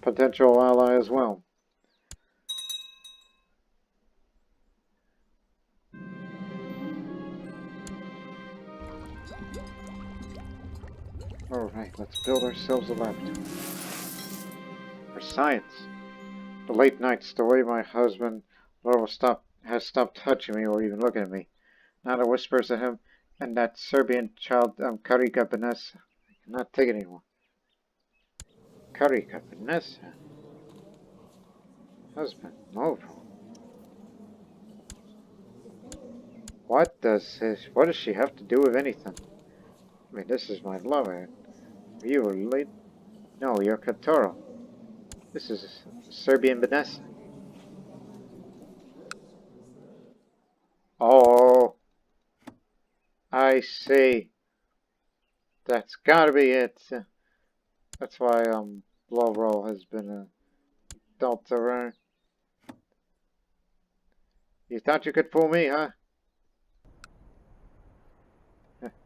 potential ally as well. Alright, let's build ourselves a laboratory. For science. The late nights, the way my husband has stopped touching me or even looking at me. Now the whispers of him and that Serbian child, Karika Benessa. I cannot take it anymore. Karika Benessa? Husband, Movo. What does she have to do with anything? I mean, this is my lover. You were late? No, you're Katoro. This is Serbian Benessa. Oh, I see. That's gotta be it. That's why, Blowroll has been dealt around. You thought you could fool me, huh?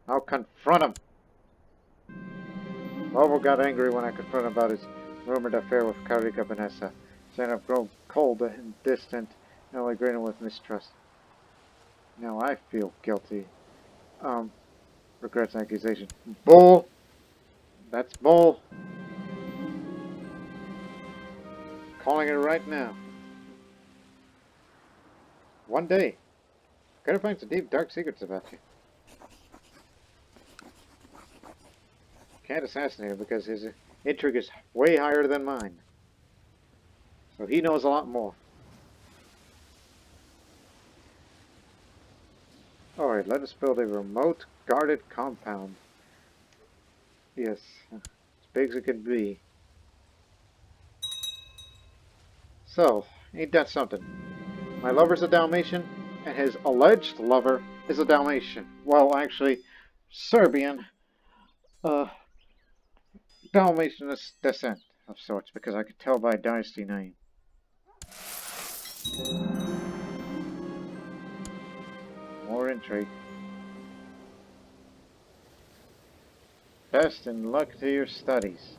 I'll confront him. Lovo got angry when I confronted him about his rumored affair with Karika Benessa, saying I've grown cold and distant and only greeting with mistrust. Now I feel guilty. Regrets accusation. Bull! That's bull. Calling it right now. One day, gotta find some deep, dark secrets about you. Can't assassinate him because his intrigue is way higher than mine. So he knows a lot more. Alright, let us build a remote, guarded compound. Yes, as big as it can be. So, ain't that something? My lover's a Dalmatian, and his alleged lover is a Dalmatian. Well, actually, Serbian, Dalmatian descent. of sorts, because I could tell by dynasty name. More intrigue. Best and luck to your studies.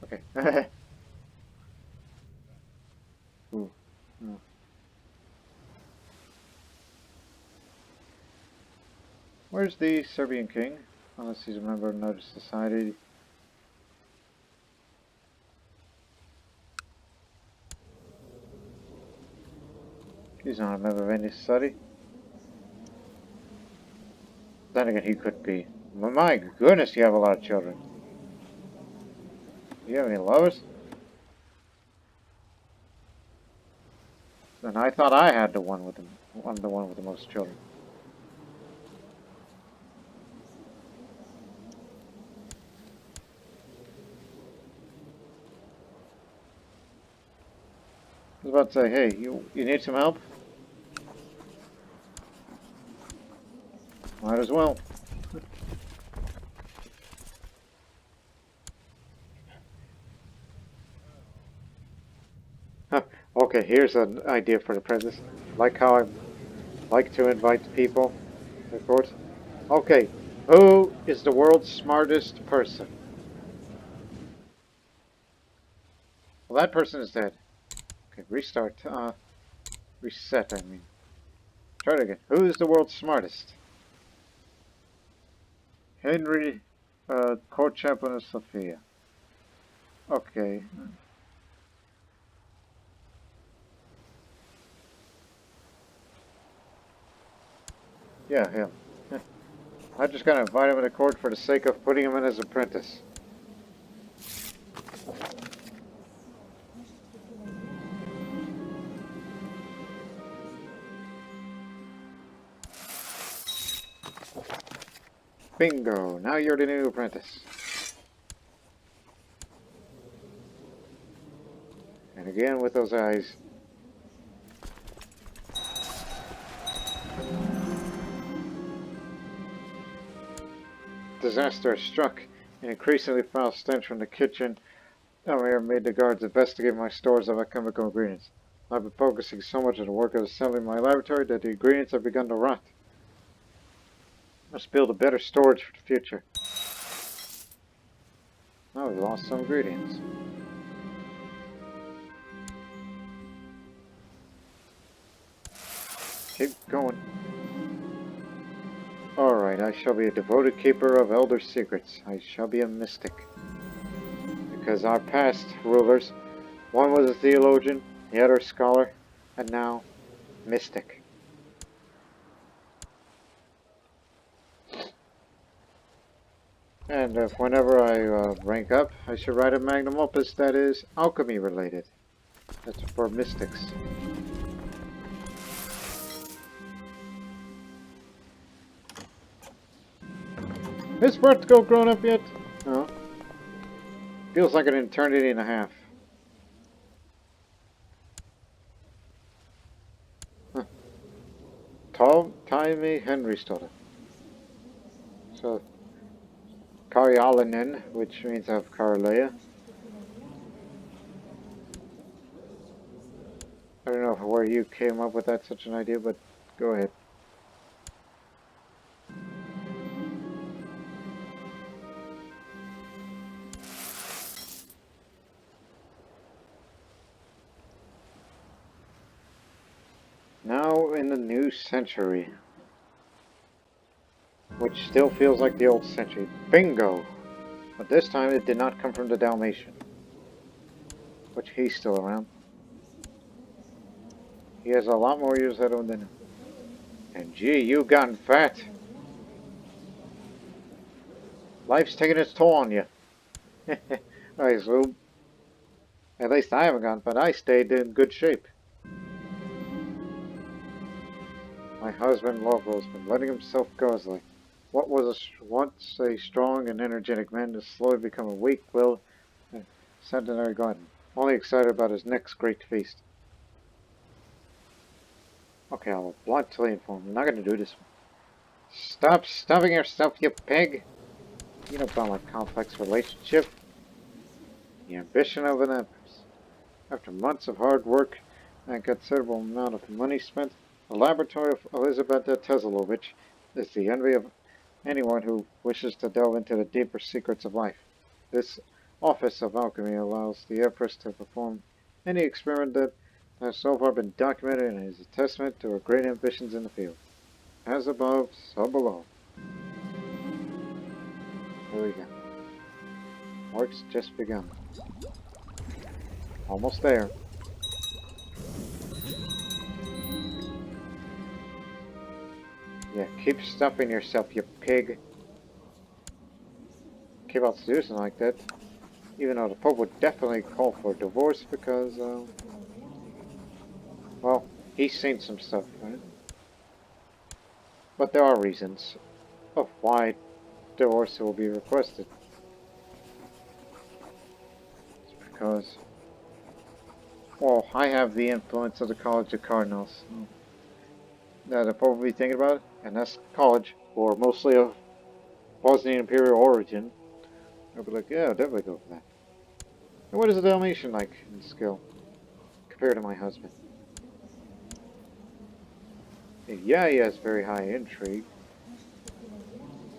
Okay. Ooh. Oh. Where's the Serbian king? Unless he's a member of another society. He's not a member of any society. Then again, he could be. My goodness, you have a lot of children. Do you have any lovers? Then I thought I had the one with them. I'm the one with the most children. I was about to say, hey, you need some help? Might as well. Okay, here's an idea for the princess. Like how I like to invite people, of course. Okay, who is the world's smartest person? Well, that person is dead. Okay, restart. Reset, I mean. Try it again. Who is the world's smartest? Henry, court champion of Sofia. Okay. Yeah, him. I'm just gonna invite him in the court for the sake of putting him in as apprentice. Bingo! Now you're the new apprentice. And again with those eyes. Disaster struck. An increasingly foul stench from the kitchen down made the guards investigate my stores of alchemical ingredients. I've been focusing so much on the work of assembling my laboratory that the ingredients have begun to rot. Must build a better storage for the future. Oh, we lost some ingredients. Keep going. Alright, I shall be a devoted keeper of elder secrets. I shall be a mystic. Because our past rulers, one was a theologian, the other a scholar, and now, mystic. And whenever I rank up, I should write a magnum opus that is alchemy related. That's for mystics. Is Vertigo grown up yet? No. Feels like an eternity and a half. Huh. Taimi Henrystoda. So, Karyalinen, which means of Karaleya. I don't know where you came up with that such an idea, but go ahead. Now in the new century, which still feels like the old century. Bingo! But this time it did not come from the Dalmatian, which he's still around. He has a lot more years ahead of him than him. And gee, you've gotten fat. Life's taking its toll on you. Alright, so at least I haven't gone, but I stayed in good shape. My husband, Local, has been letting himself go as like what was once a strong and energetic man has slowly become a weak-willed and sedentary glutton. Only excited about his next great feast. Okay, I'll bluntly inform him. I'm not gonna do this. Stop stuffing yourself, you pig! You know about my complex relationship. The ambition of an empress. After months of hard work and a considerable amount of money spent, the laboratory of Elizabeta Tezalovic is the envy of anyone who wishes to delve into the deeper secrets of life. This office of alchemy allows the Empress to perform any experiment that has so far been documented and is a testament to her great ambitions in the field. As above, so below. Here we go. Work's just begun. Almost there. Yeah, keep stuffing yourself, you pig. Keep on seducing like that. Even though the Pope would definitely call for a divorce because, well, he's seen some stuff, right? But there are reasons of why divorce will be requested. It's because, well, I have the influence of the College of Cardinals. That the Pope will be thinking about it, and that's college, or mostly of Bosnian Imperial origin. I'll be like, yeah, I'll definitely go for that. And what is a Dalmatian like in skill compared to my husband? Yeah, he has very high intrigue.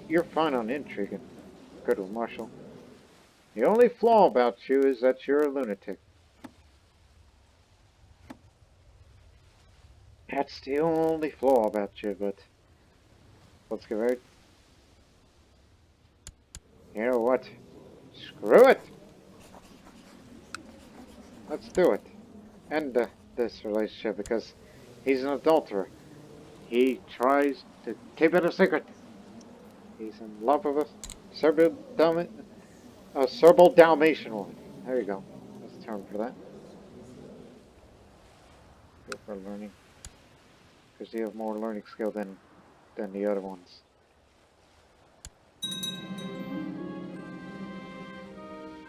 You're fine on intrigue and good with martial. The only flaw about you is that you're a lunatic. That's the only flaw about you, but let's get married. You know what? Screw it! Let's do it. End this relationship because he's an adulterer. He tries to keep it a secret. He's in love with a Serbo Dalmatian woman. There you go. That's the term for that. Good for learning. Because you have more learning skill than the other ones.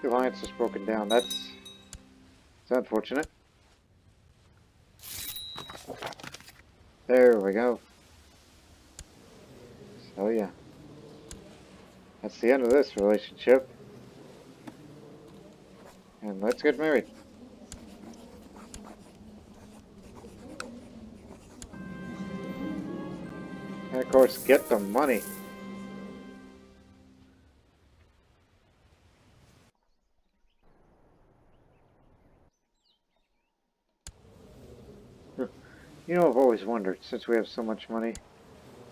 The alliance is broken down. It's unfortunate. There we go. So yeah. That's the end of this relationship. And let's get married. And of course, get the money. You know, I've always wondered, since we have so much money,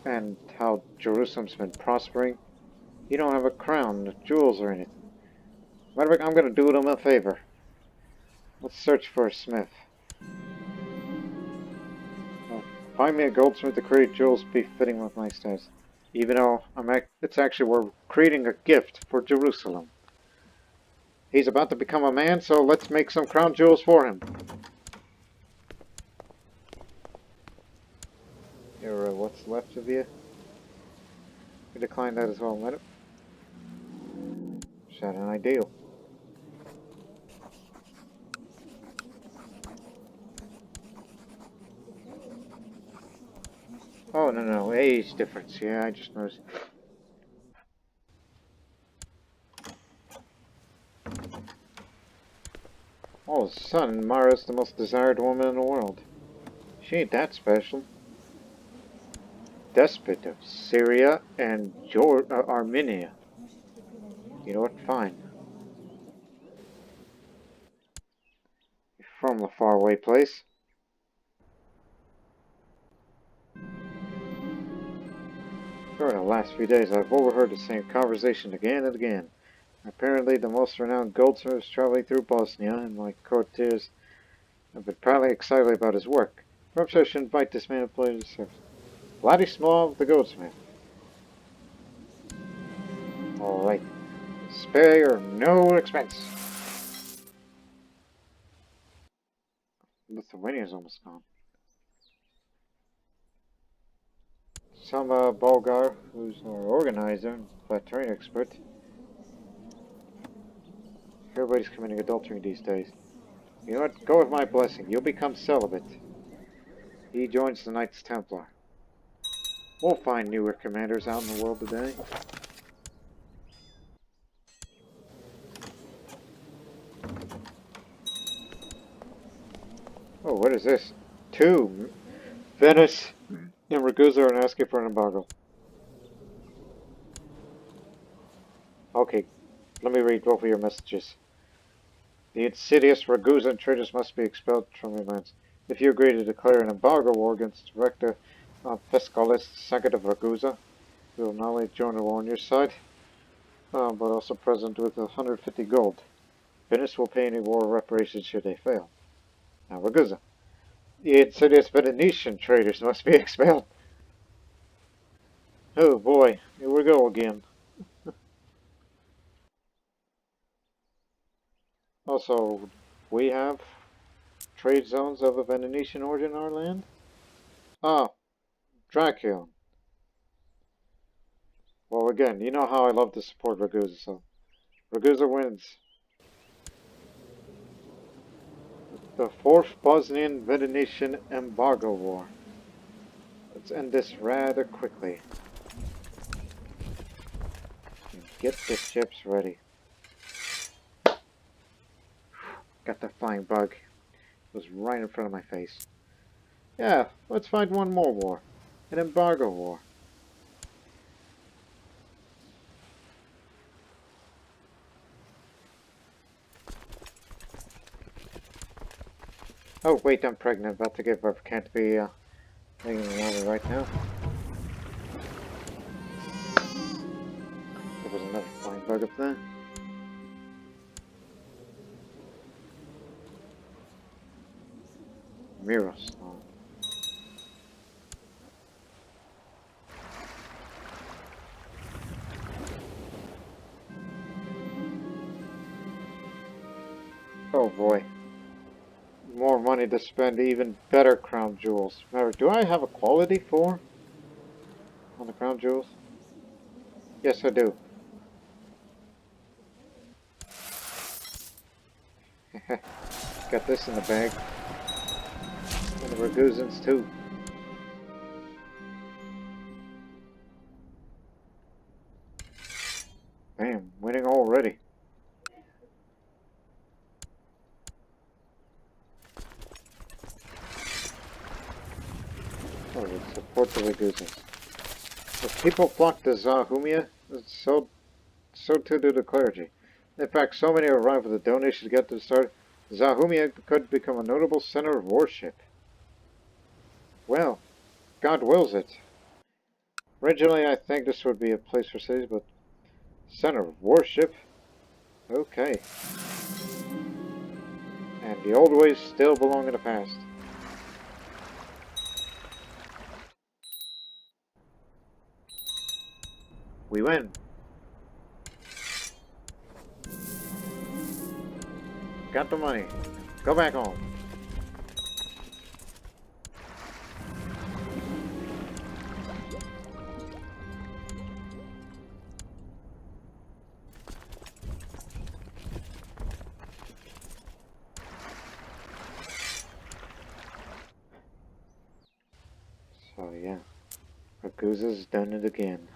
and how Jerusalem's been prospering, you don't have a crown, the jewels or anything. Matter of fact, I'm gonna do them a favor. Let's search for a smith. Find me a goldsmith to create jewels befitting with my status. Even though it's actually, we're creating a gift for Jerusalem. He's about to become a man, so let's make some crown jewels for him. Here, what's left of you? We decline that as well, let it. Shot an ideal. Oh, no, age difference. Yeah, I just noticed. All of a sudden, Mara's the most desired woman in the world. She ain't that special. Despot of Syria and Armenia. You know what? Fine. You're from a faraway place. During the last few days, I've overheard the same conversation again and again. Apparently, the most renowned goldsmith is traveling through Bosnia, and my courtiers have been proudly excited about his work. Perhaps I should invite this man to play the service. Vladislav the goldsmith. Alright. Spare no expense. Lithuania's almost gone. Some Bulgar, who's our organizer and flattering expert. Everybody's committing adultery these days. You know what? Go with my blessing. You'll become celibate. He joins the Knights Templar. We'll find newer commanders out in the world today. Oh, what is this? 2. Venice and Ragusa are asking for an embargo. Okay, let me read both of your messages. The insidious Ragusan traitors must be expelled from your lands. If you agree to declare an embargo war against Rector Fiscalis II of Ragusa, we will not only join the war on your side, but also present with 150 gold. Venice will pay any war reparations should they fail. Now, Ragusa. The insidious Venetian traitors must be expelled. Oh boy, here we go again. Also, we have trade zones of a Venetian origin in our land? Ah, Dracula. Well, again, you know how I love to support Ragusa, so Ragusa wins. The 4th Bosnian Venetian Embargo War. Let's end this rather quickly. And get the ships ready. Got the flying bug. It was right in front of my face. Yeah, let's find one more war. An embargo war. Oh, wait, I'm pregnant. About to give birth. Can't be making a moment right now. There was another flying bug up there. Miros. Oh. Oh boy. More money to spend, even better crown jewels. Remember, do I have a quality 4 on the crown jewels? Yes, I do. Got this in the bag. And the Ragusans too. Bam, winning already. Oh, let's support the Ragusans. If people flock to Zahumia, so too do the clergy. In fact, so many arrive with the donations to get to start. Zahumia could become a notable center of worship. Well, God wills it. Originally, I think this would be a place for cities, but center of worship? Okay. And the old ways still belong in the past. We win. Got the money. Go back home. So yeah, Ragusa's done it again.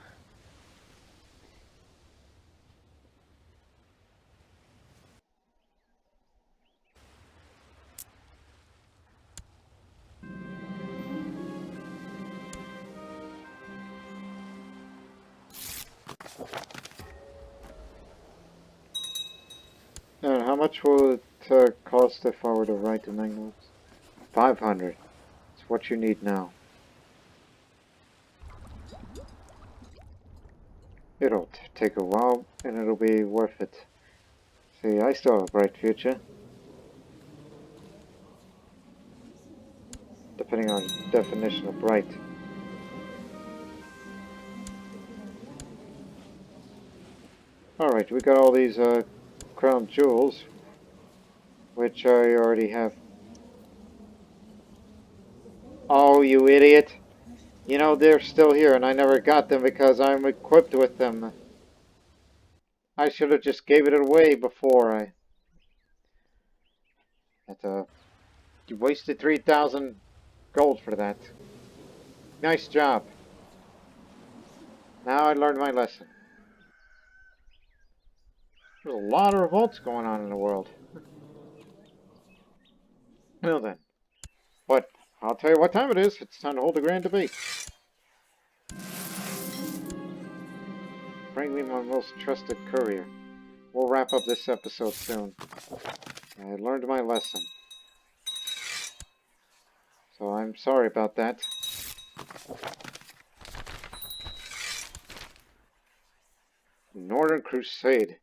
And how much will it cost if I were to write the notes? 500. It's what you need now. It'll take a while, and it'll be worth it. See, I still have a bright future. Depending on definition of bright. Alright, we got all these crown jewels, which I already have. Oh, you idiot! You know, they're still here, and I never got them because I'm equipped with them. I should have just gave it away before I... You wasted 3,000 gold for that. Nice job. Now I learned my lesson. There's a lot of revolts going on in the world. Well then. But I'll tell you what time it is. It's time to hold a grand debate. Bring me my most trusted courier. We'll wrap up this episode soon. I learned my lesson. So I'm sorry about that. Northern Crusade.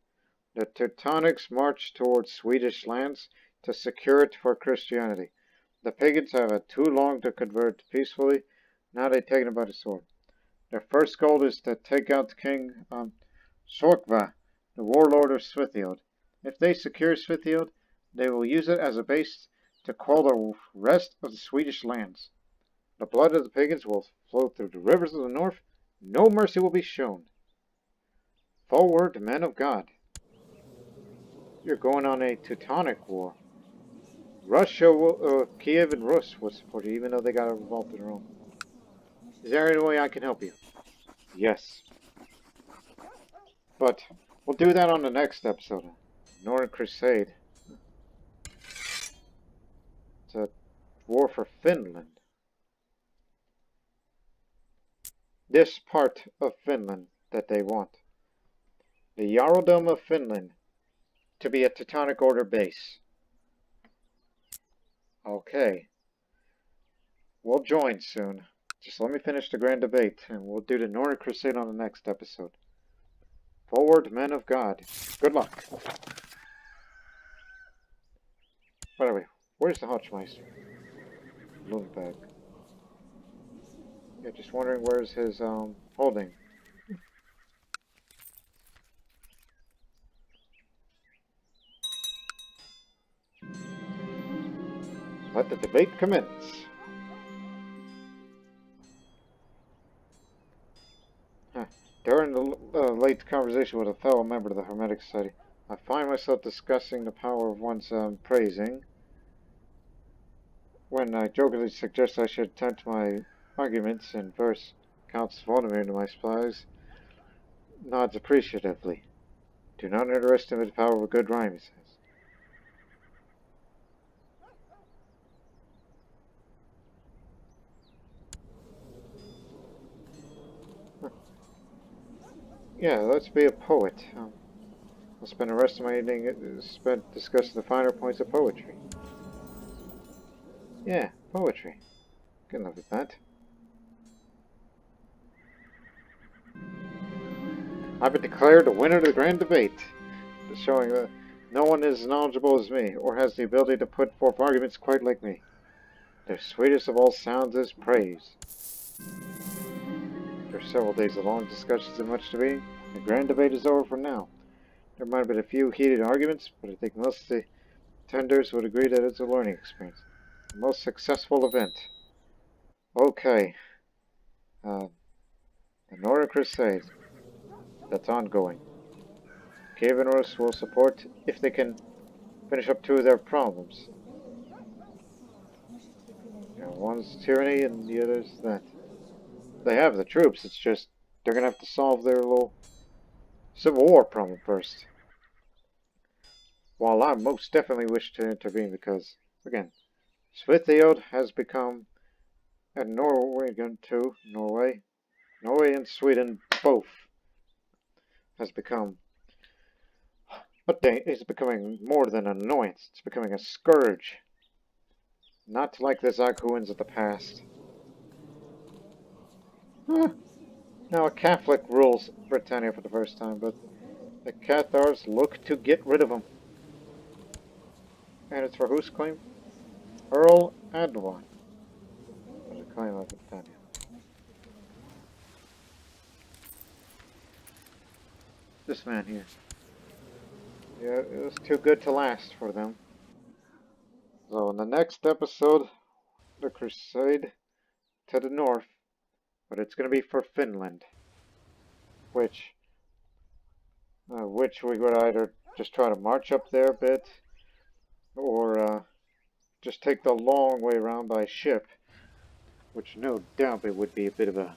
The Teutonics marched towards Swedish lands to secure it for Christianity. The pagans have had too long to convert peacefully. Now they've taken it by the sword. Their first goal is to take out King Sorkva, the warlord of Svithiod. If they secure Svithiod, they will use it as a base to quell the rest of the Swedish lands. The blood of the pagans will flow through the rivers of the north. No mercy will be shown. Forward, men of God. You're going on a Teutonic war. Russia, Kiev and Rus will support you, even though they got a revolt of their own. Is there any way I can help you? Yes. But we'll do that on the next episode. Northern Crusade. It's a war for Finland. This part of Finland that they want. The Jarldom of Finland to be a Teutonic Order base. Okay. We'll join soon. Just let me finish the grand debate, and we'll do the Northern Crusade on the next episode. Forward, men of God. Good luck. By the way, where's the Hotchmeister? Lundberg. Yeah, just wondering where's his, holding. Let the debate commence. During the late conversation with a fellow member of the Hermetic Society, I find myself discussing the power of one's praising. When I jokingly suggest I should attempt my arguments in verse, Count Svolomir to my spies nods appreciatively. Do not underestimate the power of a good rhyme, he says. Yeah, let's be a poet. I'll spend the rest of my evening spent discussing the finer points of poetry. Yeah, poetry. Can live with that. I've been declared the winner of the grand debate, showing that no one is as knowledgeable as me, or has the ability to put forth arguments quite like me. The sweetest of all sounds is praise. After several days of long discussions and much debating, the grand debate is over for now. There might have been a few heated arguments, but I think most of the attenders would agree that it's a learning experience. The most successful event. Okay. The Northern Crusade. That's ongoing. Kiev and Rus will support if they can finish up two of their problems. One's tyranny and the other's that. They have the troops, it's just they're gonna have to solve their little civil war problem first. While I most definitely wish to intervene because, again, Svithiod has become, and Norway too, Norway and Sweden both has become, but it's becoming more than an annoyance, it's becoming a scourge. Not like the Zakuans of the past. Now a Catholic rules Britannia for the first time, but the Cathars look to get rid of them. And it's for whose claim? Earl Adwan. For the claim of Britannia. This man here. Yeah, it was too good to last for them. So in the next episode, the Crusade to the north, but it's going to be for Finland, which we would either just try to march up there a bit, or just take the long way around by ship, which no doubt it would be a bit of a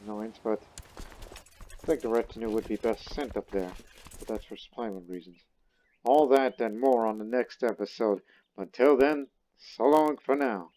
annoyance, but I think the retinue would be best sent up there, but that's for supply reasons. All that and more on the next episode. Until then, so long for now.